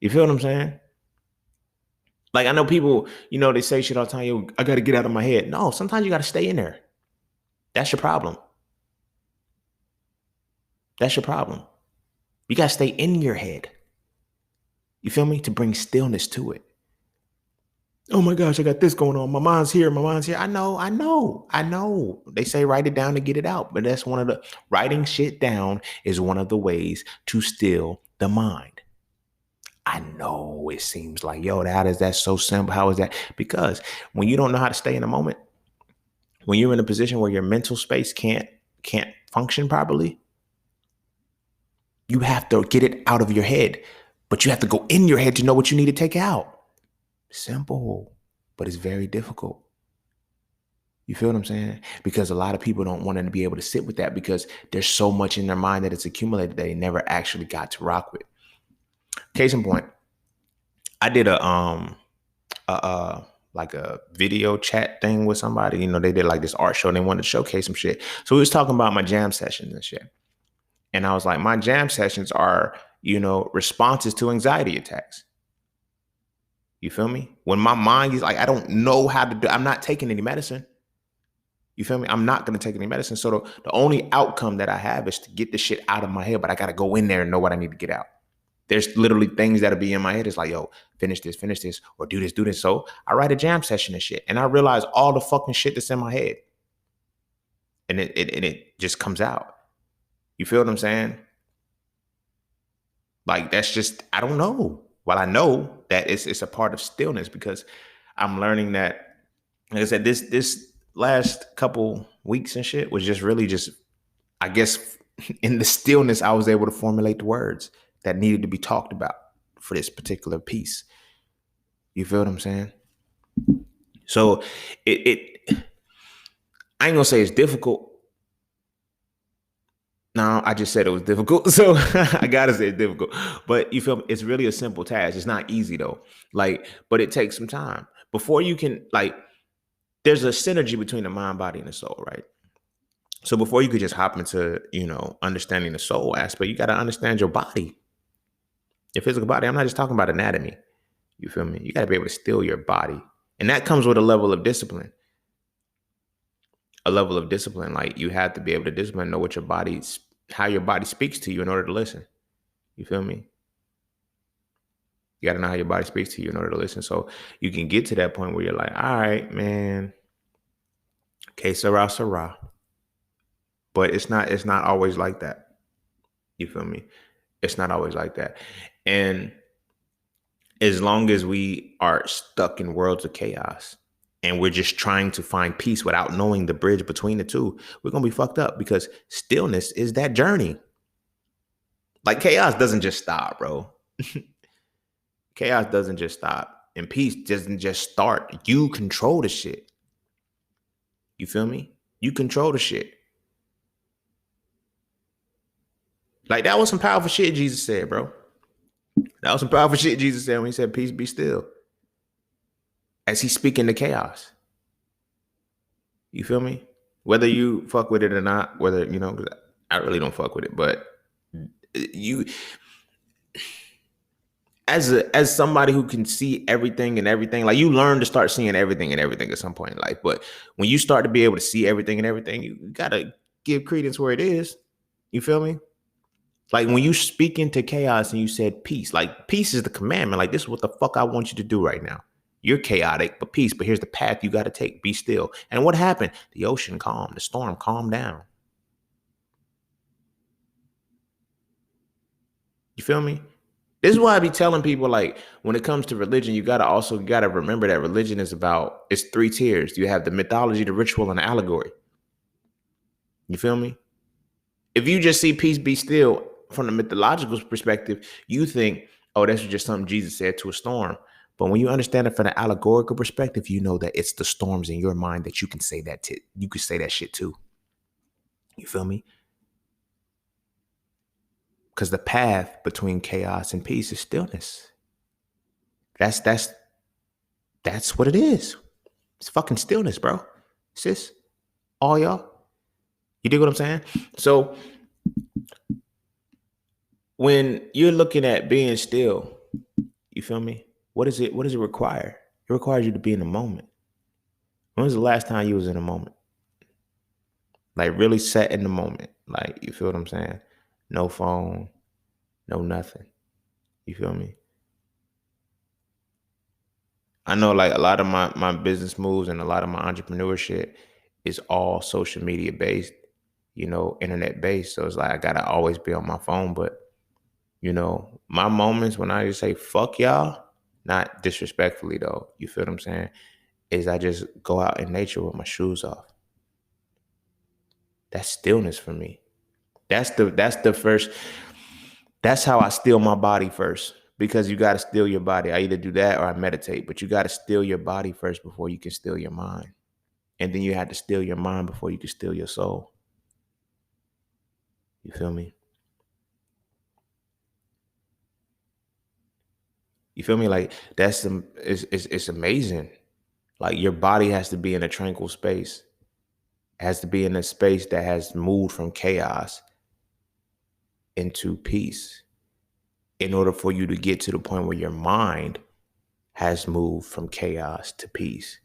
You feel what I'm saying? Like I know people, they say shit all the time. Yo, I got to get out of my head. No, sometimes you got to stay in there. That's your problem. That's your problem. You got to stay in your head. You feel me? To bring stillness to it. Oh my gosh, I got this going on. My mind's here. My mind's here. I know. They say write it down to get it out. But that's one of the writing shit down is one of the ways to still the mind. I know it seems like, yo, how is that so simple? How is that? Because when you don't know how to stay in the moment, when you're in a position where your mental space can't function properly, you have to get it out of your head. But you have to go in your head to know what you need to take out. Simple, but it's very difficult. You feel what I'm saying? Because a lot of people don't want to be able to sit with that because there's so much in their mind that it's accumulated that they never actually got to rock with. Case in point, I did like a video chat thing with somebody. They did like this art show and they wanted to showcase some shit. So we was talking about my jam sessions and shit. And I was like, my jam sessions are, responses to anxiety attacks. You feel me? When my mind is like, I don't know how to do, I'm not taking any medicine. You feel me? I'm not going to take any medicine. So the only outcome that I have is to get the shit out of my head, but I got to go in there and know what I need to get out. There's literally things that'll be in my head. It's like, yo, finish this, or do this. So I write a jam session and shit. And I realize all the fucking shit that's in my head. And it just comes out. You feel what I'm saying? Like, that's just, I don't know. Well, I know that it's a part of stillness because I'm learning that, like I said, this last couple weeks and shit was just really just, I guess, in the stillness, I was able to formulate the words that needed to be talked about for this particular piece. You feel what I'm saying? So I ain't gonna say it's difficult. No, I just said it was difficult. So I gotta say it's difficult. But you feel me? It's really a simple task. It's not easy though. But it takes some time. Before you can, there's a synergy between the mind, body, and the soul, right? So before you could just hop into, understanding the soul aspect, you got to understand your body, your physical body. I'm not just talking about anatomy. You feel me? You got to be able to still your body. And that comes with a level of discipline. Like you have to be able to discipline, know what how your body speaks to you in order to listen. You feel me? You got to know how your body speaks to you in order to listen. So you can get to that point where you're like, all right, man. Que sera, sera. But it's not always like that. You feel me? It's not always like that. And as long as we are stuck in worlds of chaos and we're just trying to find peace without knowing the bridge between the two, we're going to be fucked up because stillness is that journey. Like chaos doesn't just stop, bro. Chaos doesn't just stop. And peace doesn't just start. You control the shit. You feel me? You control the shit. Like that was some powerful shit Jesus said, bro. That was some powerful shit Jesus said when he said, peace be still. As he's speaking to chaos. You feel me? Whether you fuck with it or not, whether, I really don't fuck with it, but you, as somebody who can see everything and everything, like you learn to start seeing everything and everything at some point in life. But when you start to be able to see everything and everything, you gotta give credence where it is. You feel me? Like when you speak into chaos and you said peace, like peace is the commandment. Like this is what the fuck I want you to do right now. You're chaotic, but peace. But here's the path you got to take. Be still. And what happened? The ocean calmed. The storm calmed down. You feel me? This is why I be telling people, like, when it comes to religion, you gotta remember that religion is about, it's three tiers. You have the mythology, the ritual, and the allegory. You feel me? If you just see peace be still from the mythological perspective, you think, oh, that's just something Jesus said to a storm. But when you understand it from the allegorical perspective, you know that it's the storms in your mind that you can say you can say that shit too. You feel me? Because the path between chaos and peace is stillness. That's that's that's what it is. It's fucking stillness, bro. Sis, all y'all. You dig what I'm saying? So when you're looking at being still, you feel me? What does it require? It requires you to be in the moment. When was the last time you was in a moment? Like really sat in the moment. Like, you feel what I'm saying? No phone, no nothing. You feel me? I know like a lot of my business moves and a lot of my entrepreneurship is all social media based, internet based. So it's like I gotta always be on my phone. But my moments when I just say fuck y'all, not disrespectfully though, you feel what I'm saying? Is I just go out in nature with my shoes off. That's stillness for me. That's the first. That's how I still my body first. Because you got to still your body. I either do that or I meditate, but you got to still your body first before you can still your mind. And then you have to still your mind before you can still your soul. You feel me? You feel me? Like it's amazing. Like your body has to be in a tranquil space. It has to be in a space that has moved from chaos into peace in order for you to get to the point where your mind has moved from chaos to peace.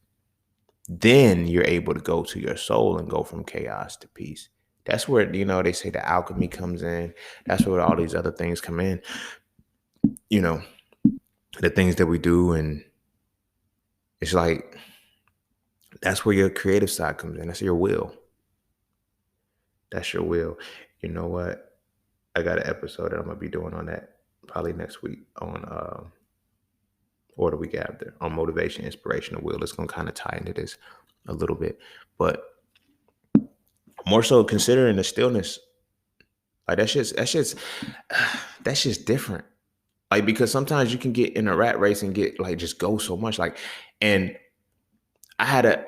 Then you're able to go to your soul and go from chaos to peace. That's where, they say the alchemy comes in. That's where all these other things come in. You know, the things that we do. And it's like, that's where your creative side comes in. That's your will. That's your will. You know what? I got an episode that I'm going to be doing on that probably next week or the week after on motivation, inspiration, and will. It's going to kind of tie into this a little bit. But more so considering the stillness, like that's just different. Like, because sometimes you can get in a rat race and get like just go so much. Like, and I had a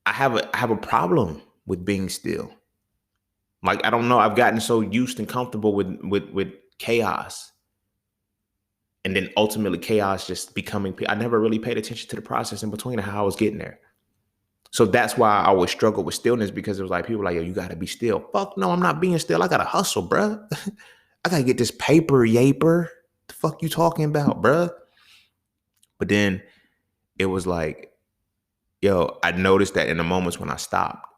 I have a problem with being still. Like, I don't know. I've gotten so used and comfortable with chaos. And then ultimately chaos just becoming, I never really paid attention to the process in between and how I was getting there. So that's why I always struggle with stillness, because it was like people were like, yo, you gotta be still. Fuck no, I'm not being still. I gotta hustle, bruh. I gotta get this paper, yaper. The fuck you talking about, bruh? But then it was like, yo, I noticed that in the moments when I stopped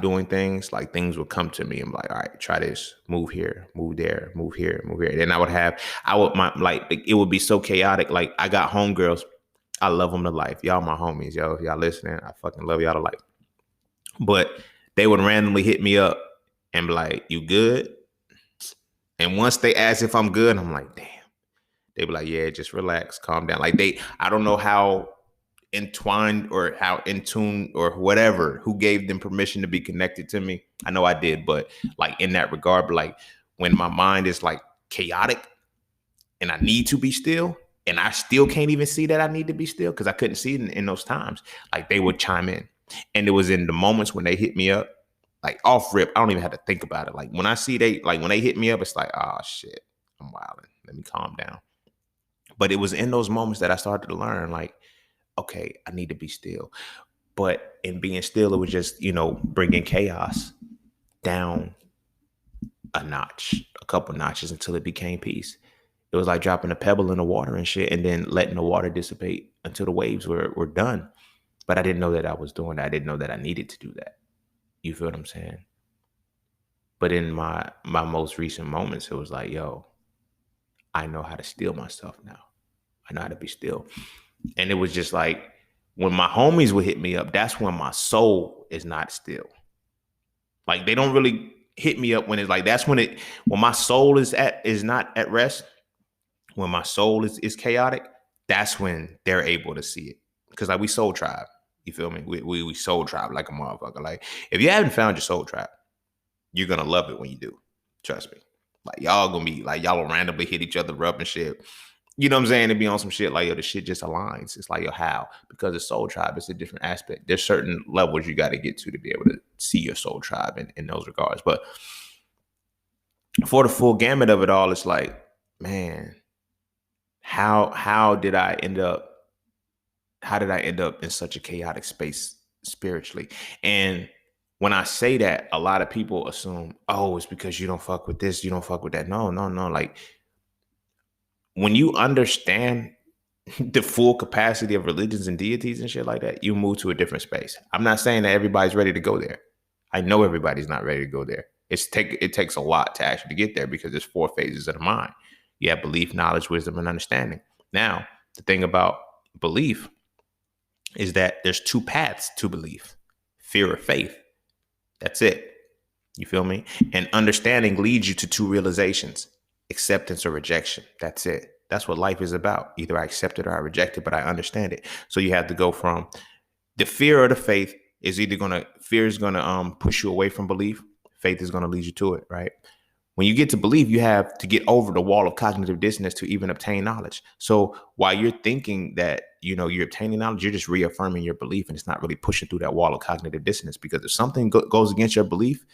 doing things, like things would come to me. I'm like, all right, try this, move here, move there, move here, move here. And then it would be so chaotic. Like, I got homegirls. I love them to life. Y'all my homies, yo. If y'all listening, I fucking love y'all to life. But they would randomly hit me up and be like, you good? And once they ask if I'm good, I'm like, damn. They be like, yeah, just relax, calm down. Like, I don't know how entwined or how in tune or whatever, who gave them permission to be connected to me. I know I did, but like in that regard, but like when my mind is like chaotic and I need to be still, and I still can't even see that I need to be still because I couldn't see it in those times, like they would chime in. And it was in the moments when they hit me up, like off rip, I don't even have to think about it. Like when I see when they hit me up, it's like, oh shit, I'm wilding. Let me calm down. But it was in those moments that I started to learn, like, okay, I need to be still. But in being still, it was just, bringing chaos down a notch, a couple notches until it became peace. It was like dropping a pebble in the water and shit and then letting the water dissipate until the waves were done. But I didn't know that I was doing that. I didn't know that I needed to do that. You feel what I'm saying? But in my most recent moments, it was like, yo, I know how to still myself now. I know how to be still. And it was just like, when my homies would hit me up, that's when my soul is not still. Like, they don't really, hit me up when it's like when my soul is not at rest, when my soul is chaotic, that's when they're able to see it. Because like we soul tribe. You feel me? We soul tribe like a motherfucker. Like if you haven't found your soul tribe, you're gonna love it when you do. Trust me. Like y'all gonna be like y'all will randomly hit each other up and shit. You know what I'm saying? To be on some shit like yo, the shit just aligns. It's like yo, how? Because the soul tribe is a different aspect. There's certain levels you got to get to be able to see your soul tribe in those regards. But for the full gamut of it all, it's like, man, how did I end up? How did I end up in such a chaotic space spiritually? And when I say that, a lot of people assume, oh, it's because you don't fuck with this, you don't fuck with that. No, no, no. Like when you understand the full capacity of religions and deities and shit like that, you move to a different space. I'm not saying that everybody's ready to go there. I know everybody's not ready to go there. It takes a lot to actually get there because there's 4 phases of the mind. You have belief, knowledge, wisdom, and understanding. Now, the thing about belief is that there's 2 paths to belief: fear or faith. That's it. You feel me? And understanding leads you to 2 realizations: acceptance or rejection. That's it. That's what life is about. Either I accept it or I reject it, but I understand it. So you have to go from the fear or the faith is either fear is gonna push you away from belief. Faith is gonna lead you to it, right? When you get to believe, you have to get over the wall of cognitive dissonance to even obtain knowledge. So while you're thinking that, you're obtaining knowledge, you're just reaffirming your belief, and it's not really pushing through that wall of cognitive dissonance. Because if something goes against your belief,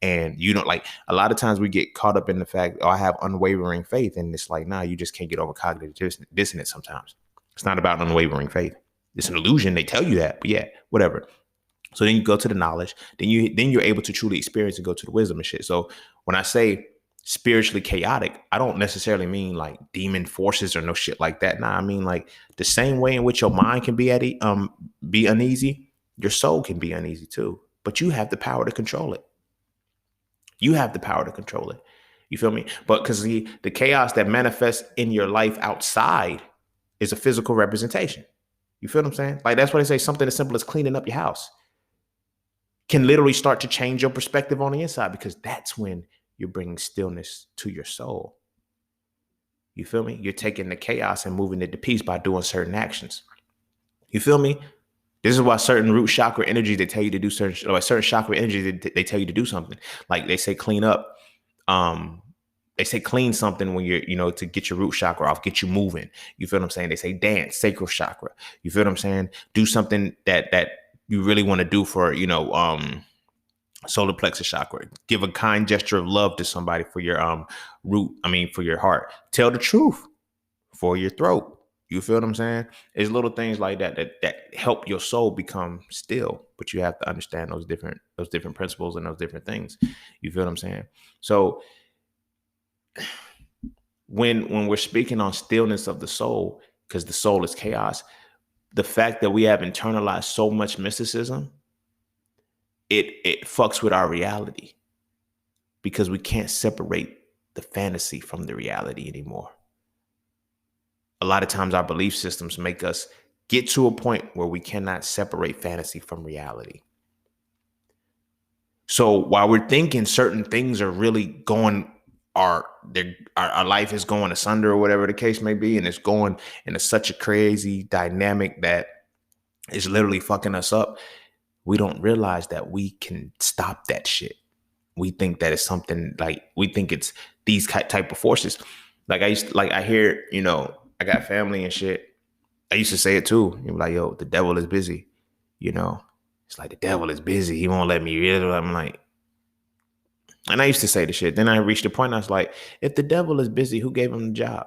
and you don't like, a lot of times we get caught up in the fact, oh, I have unwavering faith. And it's like, nah, you just can't get over cognitive dissonance sometimes. It's not about unwavering faith. It's an illusion. They tell you that, but yeah, whatever. So then you go to the knowledge, then you're able to truly experience and go to the wisdom and shit. So when I say spiritually chaotic, I don't necessarily mean like demon forces or no shit like that. Nah, I mean like the same way in which your mind can be be uneasy, your soul can be uneasy too. But you have the power to control it. You have the power to control it. You feel me? But because the chaos that manifests in your life outside is a physical representation. You feel what I'm saying? Like that's why they say something as simple as cleaning up your house can literally start to change your perspective on the inside, because that's when you're bringing stillness to your soul. You feel me? You're taking the chaos and moving it to peace by doing certain actions. You feel me? This is why certain root chakra energies, they tell you to do certain chakra energies, they tell you to do something. Like they say clean up. They say clean something when you're, to get your root chakra off, get you moving. You feel what I'm saying? They say dance, sacral chakra. You feel what I'm saying? Do something that you really want to do for, solar plexus chakra. Give a kind gesture of love to somebody for your for your heart. Tell the truth for your throat. You feel what I'm saying? It's little things like that help your soul become still, but you have to understand those different principles and those different things. You feel what I'm saying? So when we're speaking on stillness of the soul, because the soul is chaos, the fact that we have internalized so much mysticism, it fucks with our reality, because we can't separate the fantasy from the reality anymore. A lot of times our belief systems make us get to a point where we cannot separate fantasy from reality. So while we're thinking certain things are really going, our life is going asunder or whatever the case may be, and it's going into such a crazy dynamic that is literally fucking us up, we don't realize that we can stop that shit. We think that it's something like, we think it's these type of forces. Like I hear, I got family and shit. I used to say it too. You're like, yo, the devil is busy. It's like the devil is busy. He won't let me read it. I'm like, and I used to say the shit. Then I reached a point. I was like, if the devil is busy, who gave him the job?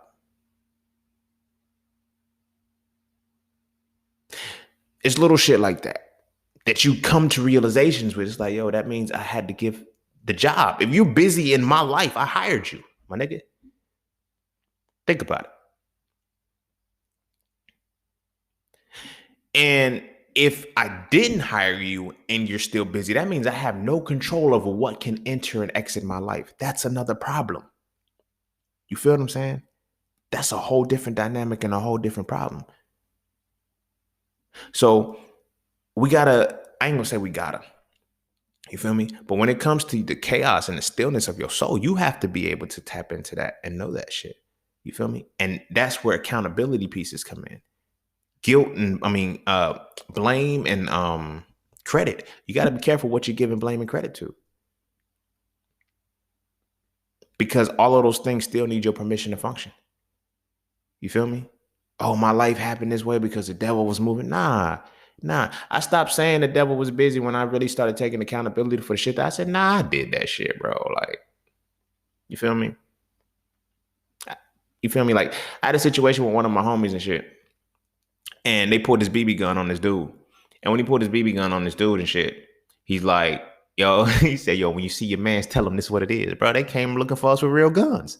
It's little shit like that you come to realizations with. It's like, yo, that means I had to give the job. If you're busy in my life, I hired you, my nigga. Think about it. And if I didn't hire you and you're still busy, that means I have no control over what can enter and exit my life. That's another problem. You feel what I'm saying? That's a whole different dynamic and a whole different problem. So I ain't gonna say we gotta. You feel me? But when it comes to the chaos and the stillness of your soul, you have to be able to tap into that and know that shit. You feel me? And that's where accountability pieces come in. Guilt and blame and credit. You got to be careful what you're giving blame and credit to. Because all of those things still need your permission to function. You feel me? Oh, my life happened this way because the devil was moving. Nah. I stopped saying the devil was busy when I really started taking accountability for the shit that I said. Nah, I did that shit, bro. Like, you feel me? Like, I had a situation with one of my homies and shit, and they pulled this BB gun on this dude. And when he pulled his BB gun on this dude and shit, he's like, yo, he said, yo, when you see your mans, tell them this is what it is, bro. They came looking for us with real guns.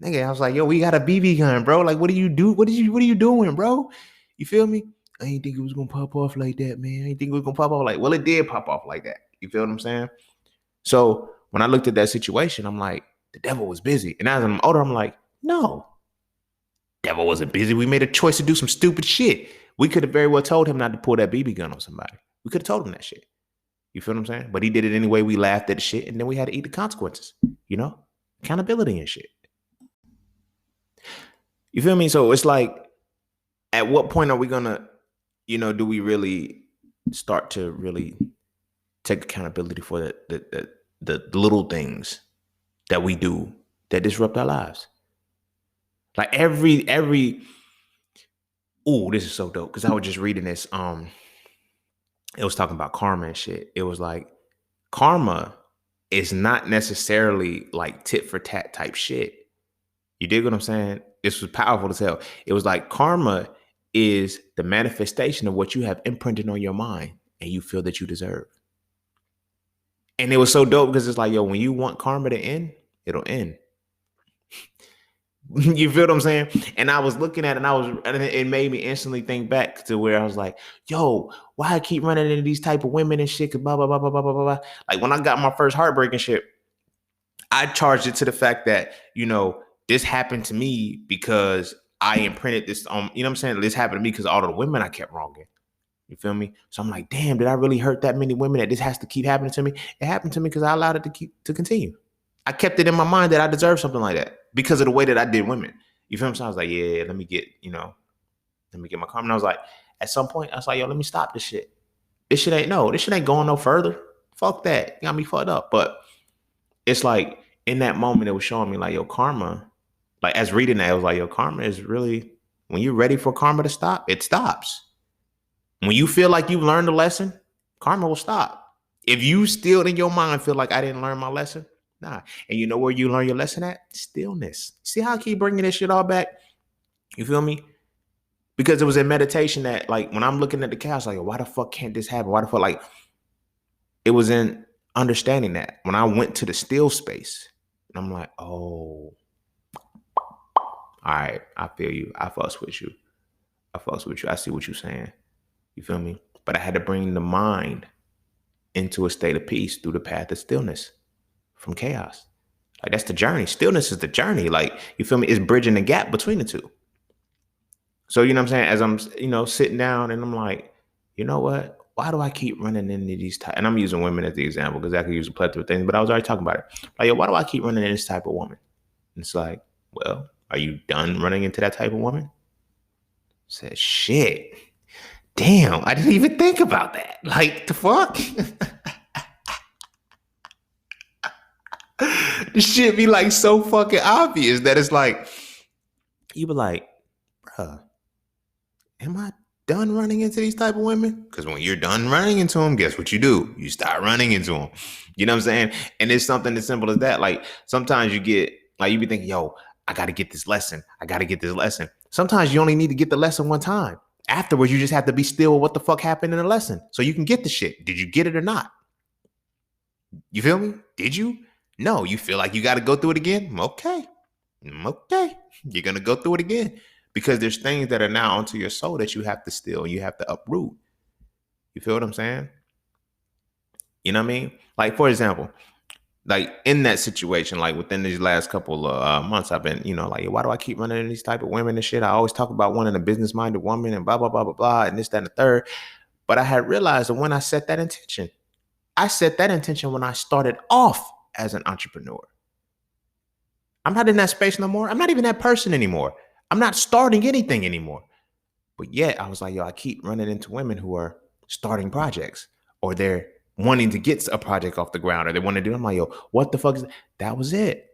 Nigga, I was like, yo, we got a BB gun, bro. Like, what do you do? What are you doing, bro? You feel me? I ain't think it was gonna pop off like that, man. I ain't think it was gonna pop off like, well, it did pop off like that. You feel what I'm saying? So when I looked at that situation, I'm like, the devil was busy. And as I'm older, I'm like, no, devil wasn't busy. We made a choice to do some stupid shit. We could have very well told him not to pull that BB gun on somebody. We could have told him that shit. You feel what I'm saying? But he did it anyway. We laughed at the shit, and then we had to eat the consequences. You know, accountability and shit. You feel me? So it's like, at what point are we gonna, do we really start to really take accountability for the little things that we do that disrupt our lives? Like every this is so dope, because I was just reading this. It was talking about karma and shit. It was like, karma is not necessarily like tit for tat type shit. You dig what I'm saying? This was powerful as hell. It was like, karma is the manifestation of what you have imprinted on your mind and you feel that you deserve. And it was so dope because it's like, yo, when you want karma to end, it'll end. You feel what I'm saying? And I was looking at it, and it made me instantly think back to where I was like, yo, why I keep running into these type of women and shit? Cause blah, blah, blah, blah, blah, blah, blah. Like when I got my first heartbreak and shit, I charged it to the fact that, this happened to me because I imprinted this on, you know what I'm saying? This happened to me because all of the women I kept wronging. You feel me? So I'm like, damn, did I really hurt that many women that this has to keep happening to me? It happened to me because I allowed it to continue. I kept it in my mind that I deserve something like that because of the way that I did women. You feel me? So I was like, yeah, let me get my karma. And I was like, at some point, I was like, yo, let me stop this shit. This shit ain't going no further. Fuck that. You got me fucked up. But it's like, in that moment, it was showing me like, yo, karma, like as reading that, it was like, yo, karma is really, when you're ready for karma to stop, it stops. When you feel like you've learned a lesson, karma will stop. If you still in your mind feel like I didn't learn my lesson, nah. And you know where you learn your lesson at? Stillness. See how I keep bringing this shit all back? You feel me? Because it was in meditation that, like, when I'm looking at the chaos, like, why the fuck can't this happen? Why the fuck, like, it was in understanding that when I went to the still space, and I'm like, oh, all right, I feel you. I fucks with you. I see what you're saying. You feel me? But I had to bring the mind into a state of peace through the path of stillness from chaos. Like, that's the journey. Stillness is the journey. Like, you feel me? It's bridging the gap between the two. So, you know what I'm saying? As I'm, sitting down and I'm like, you know what? Why do I keep running into these type? And I'm using women as the example because I could use a plethora of things, but I was already talking about it. Like, yo, why do I keep running into this type of woman? And it's like, well, are you done running into that type of woman? I said, shit. Damn, I didn't even think about that. Like, the fuck? This shit be like so fucking obvious that it's like, you be like, bruh, am I done running into these type of women? Because when you're done running into them, guess what you do? You start running into them. You know what I'm saying? And it's something as simple as that. Like, sometimes you get, like, you be thinking, yo, I got to get this lesson. Sometimes you only need to get the lesson one time. Afterwards, you just have to be still with what the fuck happened in the lesson so you can get the shit. Did you get it or not? You feel me? Did you? No, you feel like you got to go through it again? Okay. You're going to go through it again because there's things that are now onto your soul that you have to uproot. You feel what I'm saying? You know what I mean? Like, for example, like in that situation, like within these last couple of months, I've been, like, why do I keep running into these type of women and shit? I always talk about wanting a business-minded woman and blah, blah, blah, blah, blah, and this, that, and the third. But I had realized that when I set that intention, I set that intention when I started off as an entrepreneur. I'm not in that space no more. I'm not even that person anymore. I'm not starting anything anymore. But yet I was like, yo, I keep running into women who are starting projects or they're wanting to get a project off the ground or they want to do it. I'm like, yo, what the fuck is that? That was it.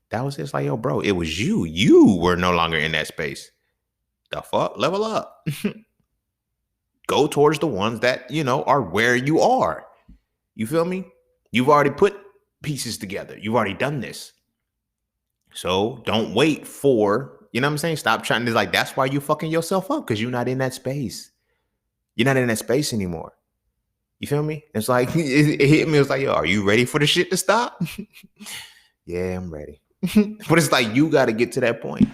That was it. It's like, yo, bro, it was you. You were no longer in that space. The fuck? Level up. Go towards the ones that, are where you are. You feel me? You've already put pieces together. You've already done this. So don't wait for, you know what I'm saying? Stop trying to, like, that's why you fucking yourself up, because you're not in that space. You're not in that space anymore. You feel me? It's like, it hit me. It's like, yo, are you ready for the shit to stop? Yeah, I'm ready. But it's like, you got to get to that point.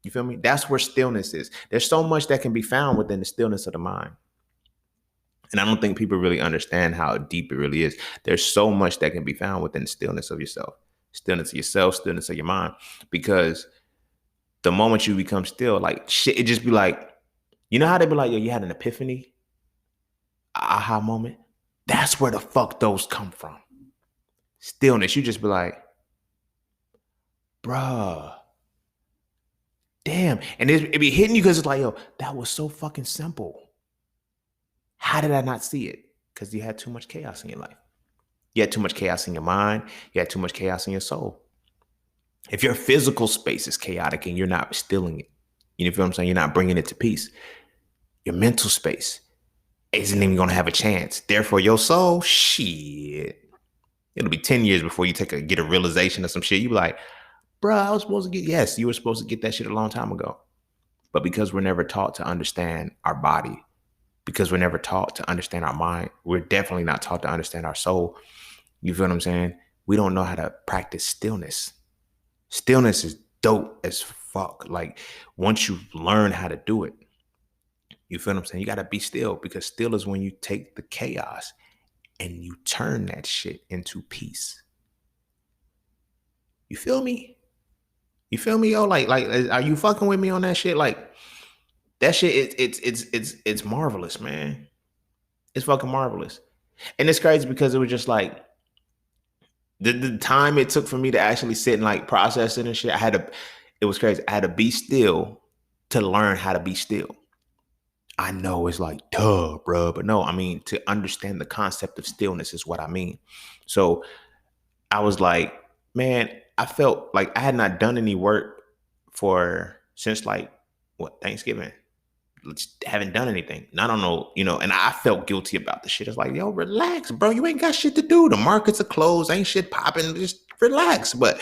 You feel me? That's where stillness is. There's so much that can be found within the stillness of the mind. And I don't think people really understand how deep it really is. There's so much that can be found within the stillness of yourself, stillness of your mind. Because the moment you become still, like shit, it just be like, you know how they be like, yo, you had an epiphany, aha moment? That's where the fuck those come from. Stillness. You just be like, bruh, damn. And it be hitting you because it's like, yo, that was so fucking simple. How did I not see it? Because you had too much chaos in your life. You had too much chaos in your mind. You had too much chaos in your soul. If your physical space is chaotic and you're not stilling it, you know what I'm saying? You're not bringing it to peace. Your mental space isn't even going to have a chance. Therefore, your soul, shit. It'll be 10 years before you get a realization of some shit. You be like, bro, I was supposed to get, yes, you were supposed to get that shit a long time ago. But because we're never taught to understand our body, because we're never taught to understand our mind, we're definitely not taught to understand our soul. You feel what I'm saying? We don't know how to practice stillness. Stillness is dope as fuck. Like, once you learn how to do it, you feel what I'm saying? You got to be still, because still is when you take the chaos and you turn that shit into peace. You feel me? You feel me, yo? Like, are you fucking with me on that shit? Like, that shit, it's marvelous, man. It's fucking marvelous. And it's crazy because it was just like the time it took for me to actually sit and like process it and shit. It was crazy. I had to be still to learn how to be still. I know it's like, duh, bro. But no, I mean, to understand the concept of stillness is what I mean. So I was like, man, I felt like I had not done any work since like Thanksgiving. Just haven't done anything. And I don't know, and I felt guilty about the shit. It's like, yo, relax, bro. You ain't got shit to do. The markets are closed. Ain't shit popping. Just relax. But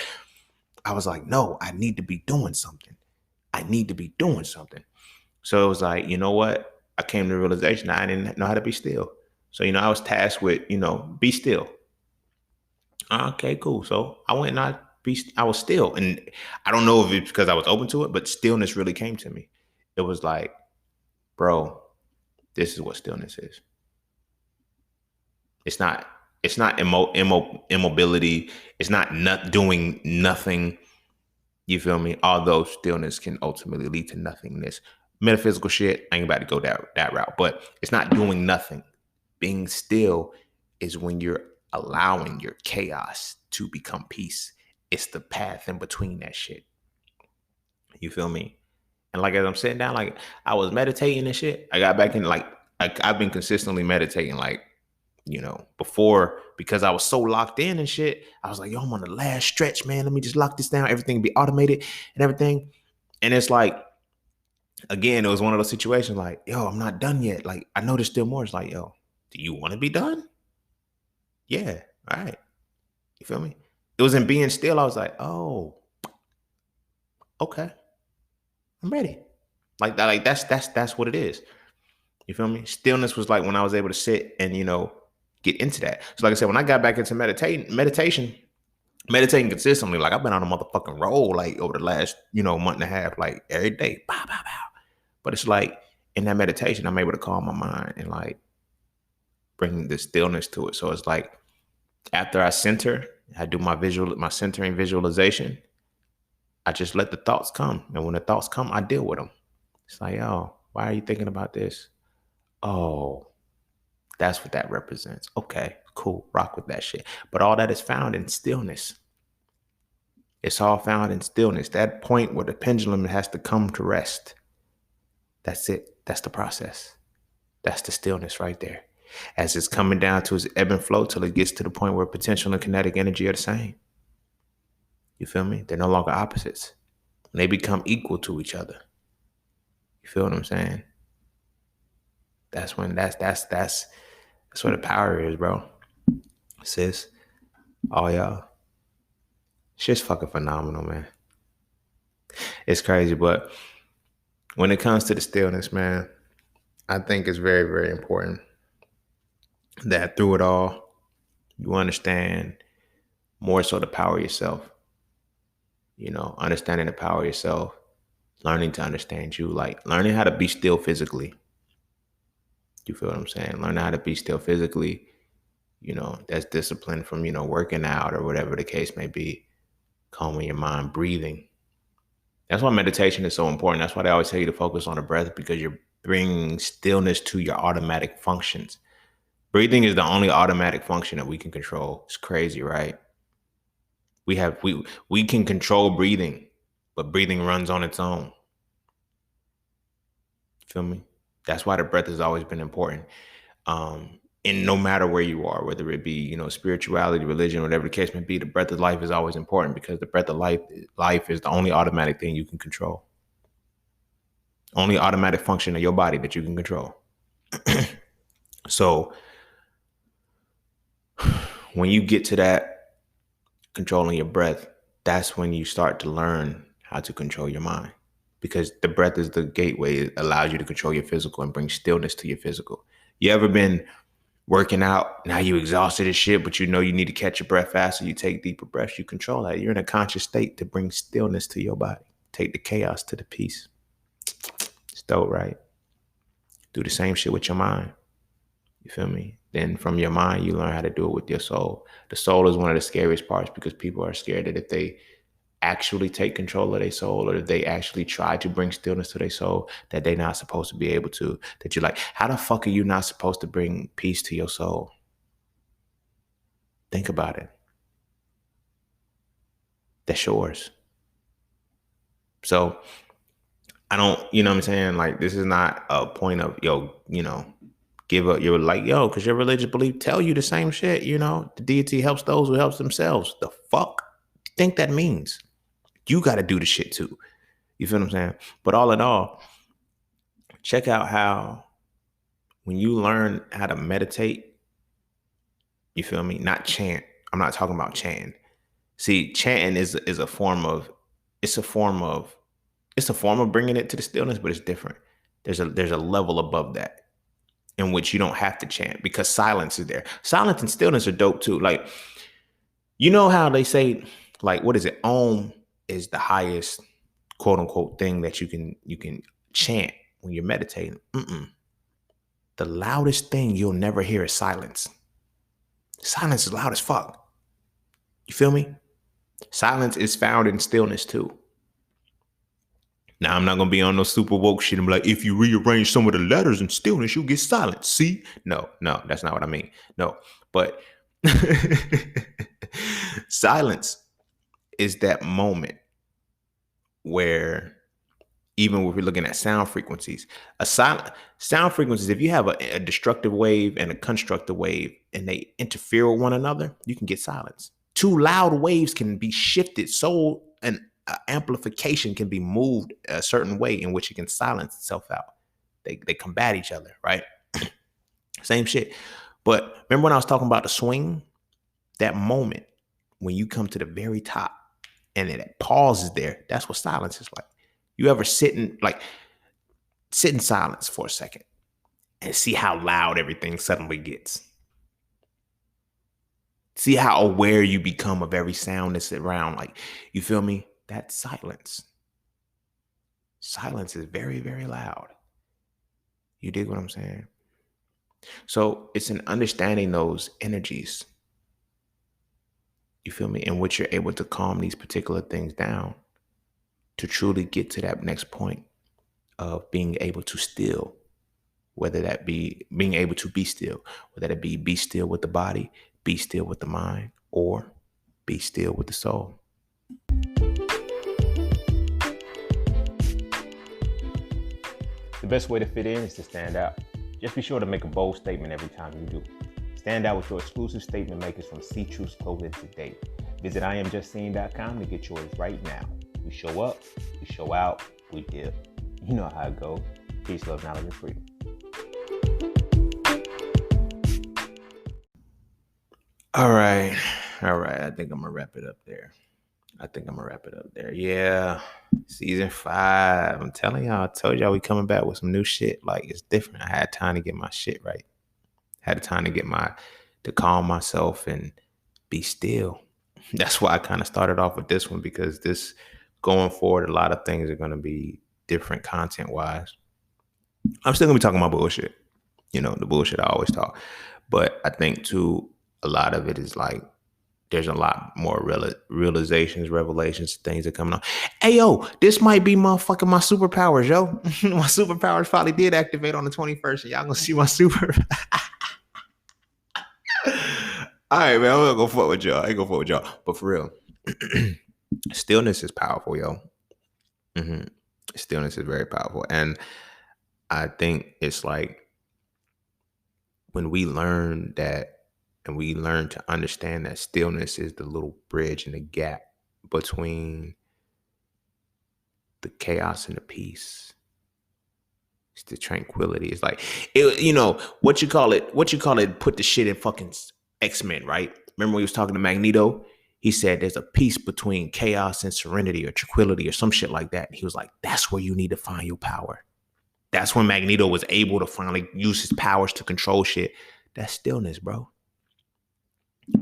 I was like, no, I need to be doing something. I need to be doing something. So it was like, you know what? I came to the realization I didn't know how to be still. So, I was tasked with, be still. Okay, cool. So I went and I was still. And I don't know if it's because I was open to it, but stillness really came to me. It was like, bro, this is what stillness is. It's not. It's not immobility. It's not doing nothing. You feel me? Although stillness can ultimately lead to nothingness. Metaphysical shit, I ain't about to go that route. But it's not doing nothing. Being still is when you're allowing your chaos to become peace. It's the path in between that shit. You feel me? And like as I'm sitting down, like I was meditating and shit. I got back in I've been consistently meditating before, because I was so locked in and shit. I was like, yo, I'm on the last stretch, man. Let me just lock this down. Everything be automated and everything. And it's like, again, it was one of those situations like, yo, I'm not done yet. Like, I know there's still more. It's like, yo, do you want to be done? Yeah. All right. You feel me? It was in being still. I was like, oh, okay. I'm ready. Like that, that's what it is. You feel me? Stillness was like when I was able to sit and, get into that. So like I said, when I got back into meditating consistently, like I've been on a motherfucking roll like over the last, month and a half, like every day. Pow, pow, pow. But it's like in that meditation, I'm able to calm my mind and like bring the stillness to it. So it's like after I do my centering visualization, I just let the thoughts come. And when the thoughts come, I deal with them. It's like, oh, why are you thinking about this? Oh, That's what that represents. Okay, cool. Rock with that shit. But all that is found in stillness. It's all found in stillness. That point where the pendulum has to come to rest. That's it. That's the process. That's the stillness right there. As it's coming down to its ebb and flow till it gets to the point where potential and kinetic energy are the same. You feel me? They're no longer opposites. They become equal to each other. You feel what I'm saying? That's when that's where the power is, bro. Sis. Oh y'all. Shit's fucking phenomenal, man. It's crazy, but when it comes to the stillness, man, I think it's very, very important that through it all, you understand more so the power of yourself. You know, understanding the power of yourself, learning to understand you, like learning how to be still physically. You feel what I'm saying? Learning how to be still physically, you know, that's discipline from, you know, working out or whatever the case may be, calming your mind, breathing. That's why meditation is so important. That's why they always tell you to focus on the breath, because you're bringing stillness to your automatic functions. Breathing is the only automatic function that we can control. It's crazy, right? We can control breathing, but breathing runs on its own. Feel me? That's why the breath has always been important. And no matter where you are, whether it be, you know, spirituality, religion, whatever the case may be, the breath of life is always important, because the breath of life is the only automatic thing you can control. Only automatic function of your body that you can control. So when you get to that controlling your breath, that's when you start to learn how to control your mind, because the breath is the gateway. It allows you to control your physical and bring stillness to your physical. You ever been working out, now you exhausted as shit, but you know you need to catch your breath faster? You take deeper breaths, you control that. You're in a conscious state to bring stillness to your body. Take the chaos to the peace. It's dope, right? Do the same shit with your mind. You feel me? Then from your mind, you learn how to do it with your soul. The soul is one of the scariest parts, because people are scared that if they actually take control of their soul, or if they actually try to bring stillness to their soul, that they're not supposed to be able to. That you're like, how the fuck are you not supposed to bring peace to your soul? Think about it. That's yours. So I don't, you know what I'm saying? Like, this is not a point of, yo, you know, give up your, like, yo, because your religious belief tell you the same shit, you know? The deity helps those who helps themselves. The fuck you think that means? You got to do the shit too. You feel what I'm saying? But all in all, check out how when you learn how to meditate, you feel me? Not chant. I'm not talking about chanting. See, chanting is a form of, it's a form of, it's a form of bringing it to the stillness, but it's different. There's a level above that in which you don't have to chant, because silence is there. Silence and stillness are dope too. Like, you know how they say, like, what is it? Om is the highest quote unquote thing that you can chant when you're meditating. The loudest thing you'll never hear is silence. Silence is loud as fuck. You feel me? Silence is found in stillness too. Now, I'm not going to be on no super woke shit. I'm like, if you rearrange some of the letters in stillness, you'll get silence. See? No, that's not what I mean. No, but silence is that moment where, even if we're looking at sound frequencies, sound frequencies, if you have a destructive wave and a constructive wave and they interfere with one another, you can get silence. Two loud waves can be shifted so an amplification can be moved a certain way in which it can silence itself out. They combat each other, right? Same shit. But remember when I was talking about the swing? That moment when you come to the very top and that pause is there, that's what silence is like. You ever sit in silence for a second and see how loud everything suddenly gets? See how aware you become of every sound that's around. Like, you feel me? That's silence. Silence is very, very loud. You dig what I'm saying? So it's in understanding those energies, you feel me, in which you're able to calm these particular things down to truly get to that next point of being able to still whether that be being able to be still, whether that be still with the body, be still with the mind, or be still with the soul. The best way to fit in is to stand out. Just be sure to make a bold statement every time you do. Stand out with your exclusive statement makers from C Truth's Clothing today. Visit IamJustSeen.com to get yours right now. We show up, we show out, we dip. You know how it goes. Peace, love, knowledge, and freedom. All right. I think I'm gonna wrap it up there. Yeah. Season 5. I'm telling y'all, I told y'all we coming back with some new shit. Like, it's different. I had time to get my shit right. Had time to calm myself and be still. That's why I kind of started off with this one, because this going forward, a lot of things are gonna be different content wise. I'm still gonna be talking about bullshit. You know, the bullshit I always talk. But I think too, a lot of it is like, there's a lot more realizations, revelations, things that coming on. Hey, yo, this might be motherfucking my superpowers, yo. My superpowers probably did activate on the 21st. And y'all gonna see my super. All right, man, I'm gonna go fuck with y'all. I ain't gonna fuck with y'all. But for real, stillness is powerful, yo. Stillness is very powerful. And I think it's like, when we learn that, and we learn to understand that stillness is the little bridge and the gap between the chaos and the peace. It's the tranquility. It's like, what you call it, put the shit in fucking X-Men, right? Remember when he was talking to Magneto? He said there's a peace between chaos and serenity, or tranquility, or some shit like that. And he was like, that's where you need to find your power. That's when Magneto was able to finally use his powers to control shit. That's stillness, bro.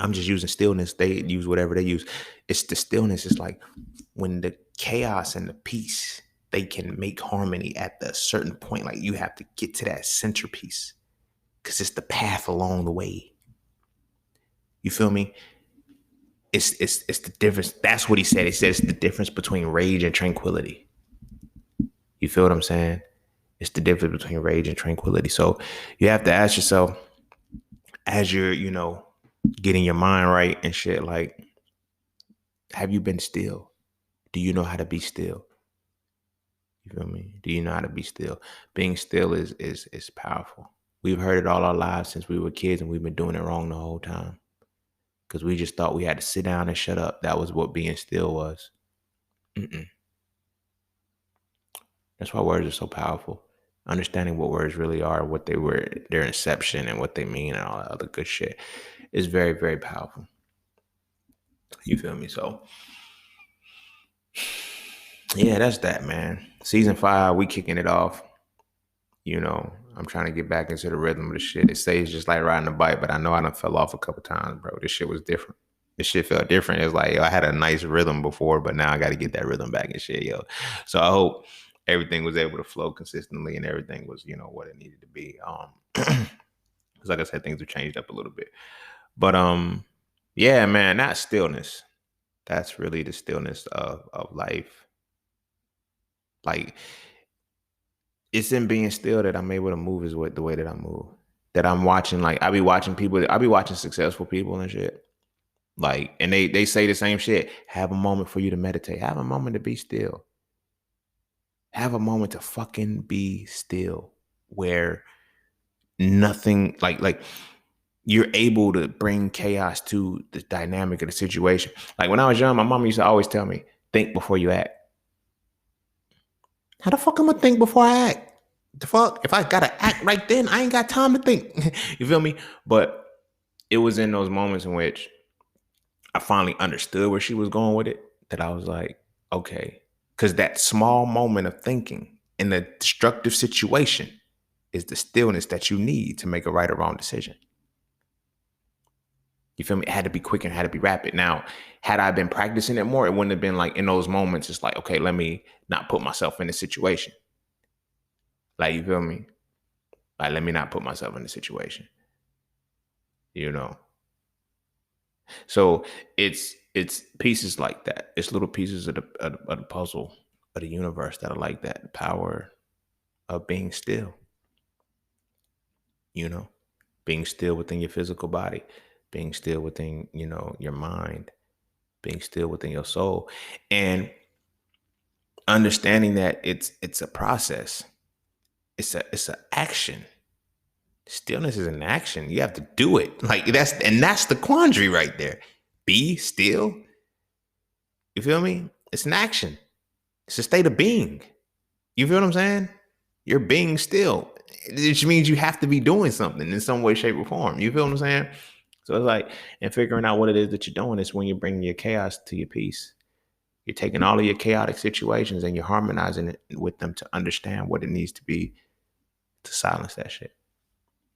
I'm just using stillness. They use whatever they use. It's the stillness. It's like when the chaos and the peace, they can make harmony at a certain point. Like, you have to get to that centerpiece, because it's the path along the way. You feel me? It's the difference. That's what he said. He said it's the difference between rage and tranquility. You feel what I'm saying? It's the difference between rage and tranquility. So you have to ask yourself, as you're, getting your mind right and shit, like, have you been still? Do you know how to be still? You feel me? Do you know how to be still? Being still is powerful. We've heard it all our lives since we were kids, and we've been doing it wrong the whole time, because we just thought we had to sit down and shut up. That was what being still was. That's why words are so powerful. Understanding what words really are, what they were, their inception, and what they mean, and all that other good shit is very, very powerful. You feel me? So, yeah, that's that, man. Season 5, we kicking it off. I'm trying to get back into the rhythm of the shit. It says just like riding a bike, but I know I done fell off a couple times, bro. This shit was different. This shit felt different. It's like, yo, I had a nice rhythm before, but now I got to get that rhythm back and shit, yo. So I hope everything was able to flow consistently, and everything was, what it needed to be. Because like I said, things have changed up a little bit. But yeah, man, that stillness. That's really the stillness of life. Like, it's in being still that I'm able to move is the way that I move. That I'm watching, like, I be watching successful people and shit. Like, and they say the same shit. Have a moment for you to meditate. Have a moment to be still. Have a moment to fucking be still, where nothing, like you're able to bring chaos to the dynamic of the situation. Like, when I was young, my mom used to always tell me, think before you act. How the fuck am I think before I act? The fuck? If I gotta act right then, I ain't got time to think. You feel me? But it was in those moments in which I finally understood where she was going with it, that I was like, okay. Because that small moment of thinking in the destructive situation is the stillness that you need to make a right or wrong decision. You feel me? It had to be quick and had to be rapid. Now, had I been practicing it more, it wouldn't have been like, in those moments, it's like, okay, let me not put myself in a situation. Like, you feel me? Like, let me not put myself in a situation. So it's pieces like that. It's little pieces of the puzzle of the universe that are like that. The power of being still. you know, being still within your physical body, being still within, your mind, being still within your soul, and understanding that it's a process. It's a action. Stillness is an action. You have to do it. Like that's the quandary right there. Be still. You feel me? It's an action. It's a state of being. You feel what I'm saying? You're being still, which means you have to be doing something in some way, shape, or form. You feel what I'm saying? So it's like, and figuring out what it is that you're doing is when you're bringing your chaos to your peace. You're taking all of your chaotic situations and you're harmonizing it with them to understand what it needs to be to silence that shit.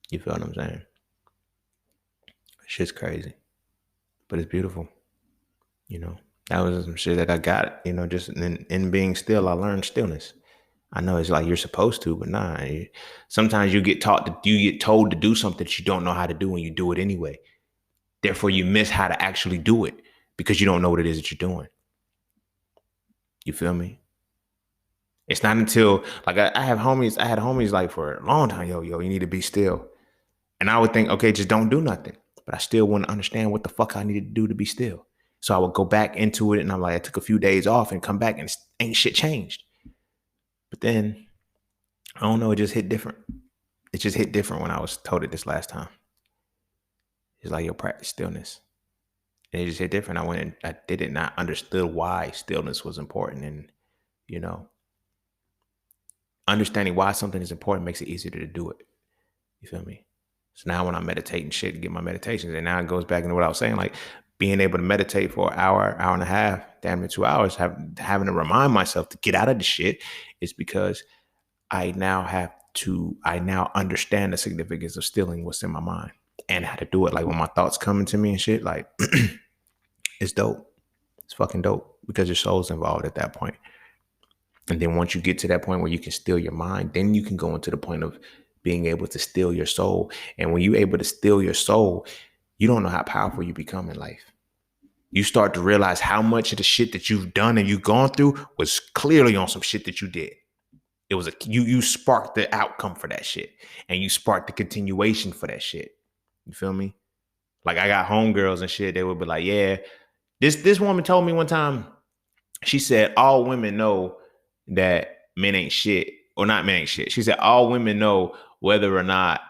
You feel what I'm saying? Shit's crazy, but it's beautiful. That was some shit that I got. Just in being still, I learned stillness. I know it's like you're supposed to, but nah. Sometimes you get told to do something that you don't know how to do, and you do it anyway. Therefore, you miss how to actually do it because you don't know what it is that you're doing. You feel me? It's not until like I have homies. I had homies like for a long time. Yo, you need to be still. And I would think, okay, just don't do nothing. But I still wouldn't understand what the fuck I needed to do to be still. So I would go back into it, and I'm like, I took a few days off and come back, and ain't shit changed. But then I don't know. It just hit different. It just hit different when I was told it this last time. It's like, yo, practice stillness. And it just hit different. I went and I did it and I understood why stillness was important. And, understanding why something is important makes it easier to do it. You feel me? So now when I meditate and shit, get my meditations. And now it goes back into what I was saying, like being able to meditate for an hour, hour and a half, damn near 2 hours, having to remind myself to get out of the shit is because I now understand the significance of stilling what's in my mind and how to do it. Like when my thoughts coming to me and shit, like it's dope. It's fucking dope because your soul's involved at that point. And then once you get to that point where you can still your mind, then you can go into the point of being able to still your soul. And when you're able to still your soul, you don't know how powerful you become in life. You start to realize how much of the shit that you've done and you've gone through was clearly on some shit that you did. It was you sparked the outcome for that shit, and you sparked the continuation for that shit. You feel me? Like I got homegirls and shit. They would be like, yeah, this woman told me one time. She said all women know that men ain't shit, or not men ain't shit. She said all women know whether or not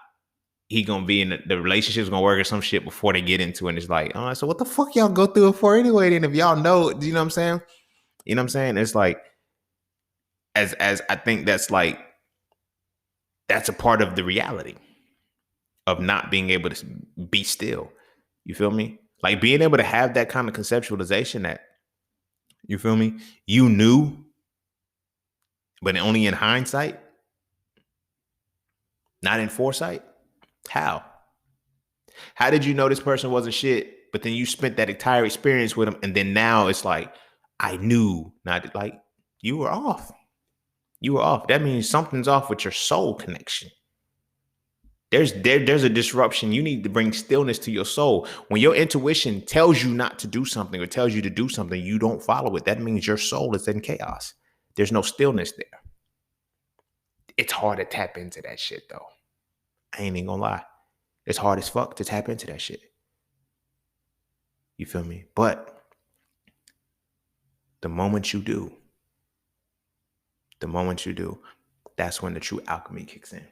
he gonna be in the relationship's gonna work or some shit before they get into it. And it's like, oh, so what the fuck y'all go through it for anyway? Then if y'all know, you know what I'm saying? You know what I'm saying? It's like, as I think that's a part of the reality of not being able to be still. You feel me? Like being able to have that kind of conceptualization that, you feel me? You knew, but only in hindsight, not in foresight. How? How did you know this person wasn't shit, but then you spent that entire experience with them, and then now it's like, I knew not, like, you were off. You were off. That means something's off with your soul connection. There's a disruption. You need to bring stillness to your soul. When your intuition tells you not to do something or tells you to do something, you don't follow it. That means your soul is in chaos. There's no stillness there. It's hard to tap into that shit, though. I ain't even gonna lie. It's hard as fuck to tap into that shit. You feel me? But the moment you do, that's when the true alchemy kicks in.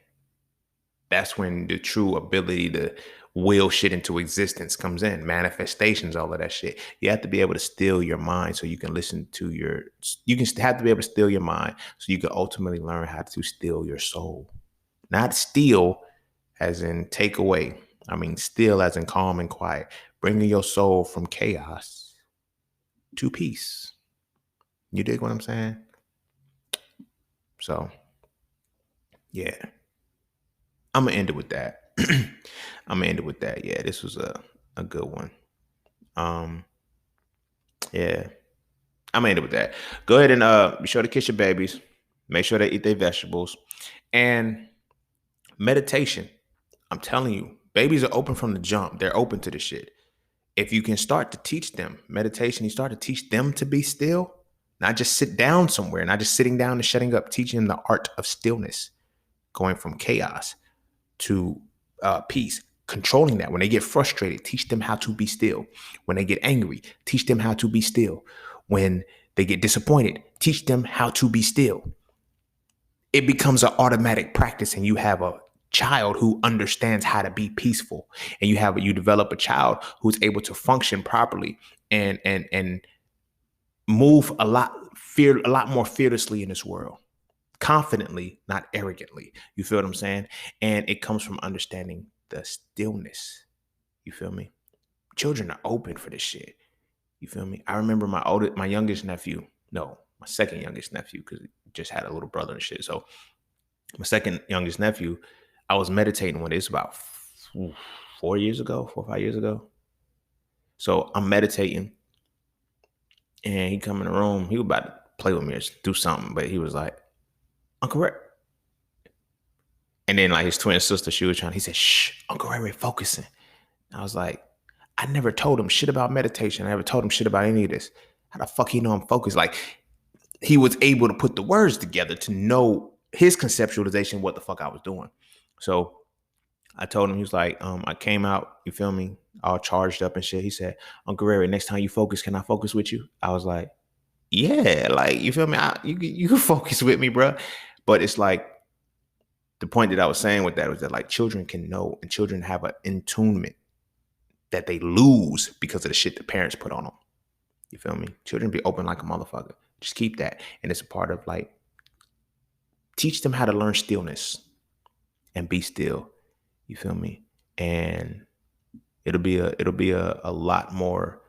That's when the true ability to will shit into existence comes in. Manifestations, all of that shit. You have to be able to still your mind so you can listen to have to be able to still your mind so you can ultimately learn how to still your soul. Not steal as in take away. I mean, still as in calm and quiet. Bringing your soul from chaos to peace. You dig what I'm saying? So, yeah. I'm going to end it with that. Yeah, this was a good one. Yeah. I'm going to end it with that. Go ahead and be sure to kiss your babies. Make sure they eat their vegetables. And meditation. I'm telling you, babies are open from the jump. They're open to the shit. If you can start to teach them meditation, you start to teach them to be still, not just sit down somewhere, not just sitting down and shutting up, teaching them the art of stillness, going from chaos to peace. Controlling that. When they get frustrated, teach them how to be still. When they get angry, teach them how to be still. When they get disappointed, teach them how to be still. It becomes an automatic practice, and you have a child who understands how to be peaceful, and you develop a child who's able to function properly and move a lot more fearlessly in this world, confidently, not arrogantly. You feel what I'm saying? And it comes from understanding the stillness. You feel me? Children are open for this shit. You feel me? I remember my youngest nephew, no, my second youngest nephew, because he just had a little brother and shit. So my second youngest nephew, I was meditating one day. It's about 4 or 5 years ago. So I'm meditating, and he come in the room. He was about to play with me or do something, but he was like, "Uncle Ray." And then like his twin sister, he said, "Shh, Uncle Ray focusing." I was like, I never told him shit about meditation. I never told him shit about any of this. How the fuck he know I'm focused? Like, he was able to put the words together to know his conceptualization, what the fuck I was doing. So I told him, he was like, I came out, you feel me, all charged up and shit. He said, "Uncle Ray, next time you focus, can I focus with you?" I was like, yeah, like, you feel me? You can focus with me, bro. But it's like, the point that I was saying with that was that like children can know, and children have an attunement that they lose because of the shit the parents put on them. You feel me? Children be open like a motherfucker. Just keep that. And it's a part of like, teach them how to learn stillness and be still. You feel me? And it'll be a lot more,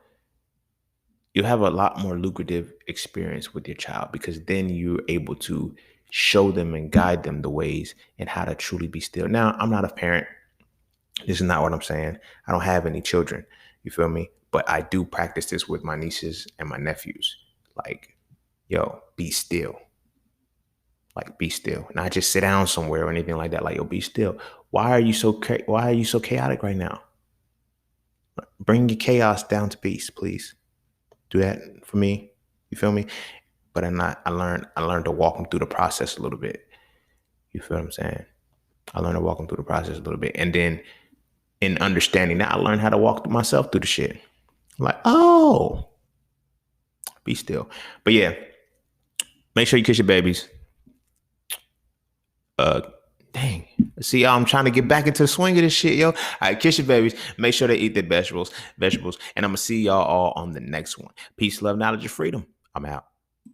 you'll have a lot more lucrative experience with your child, because then you're able to show them and guide them the ways and how to truly be still. Now, I'm not a parent. This is not what I'm saying. I don't have any children. You feel me? But I do practice this with my nieces and my nephews. Like, yo, be still. Like, be still. Not just sit down somewhere or anything like that. Like, yo, be still. Why are you so chaotic right now? Bring your chaos down to peace, please. Do that for me. You feel me? But I learned to walk them through the process a little bit. You feel what I'm saying? I learned to walk them through the process a little bit. And then in understanding that, I learned how to walk myself through the shit. Like, oh, be still. But yeah, make sure you kiss your babies. Dang. See, I'm trying to get back into the swing of this shit, yo. All right, kiss your babies. Make sure they eat their vegetables. And I'm going to see y'all all on the next one. Peace, love, knowledge, and freedom. I'm out.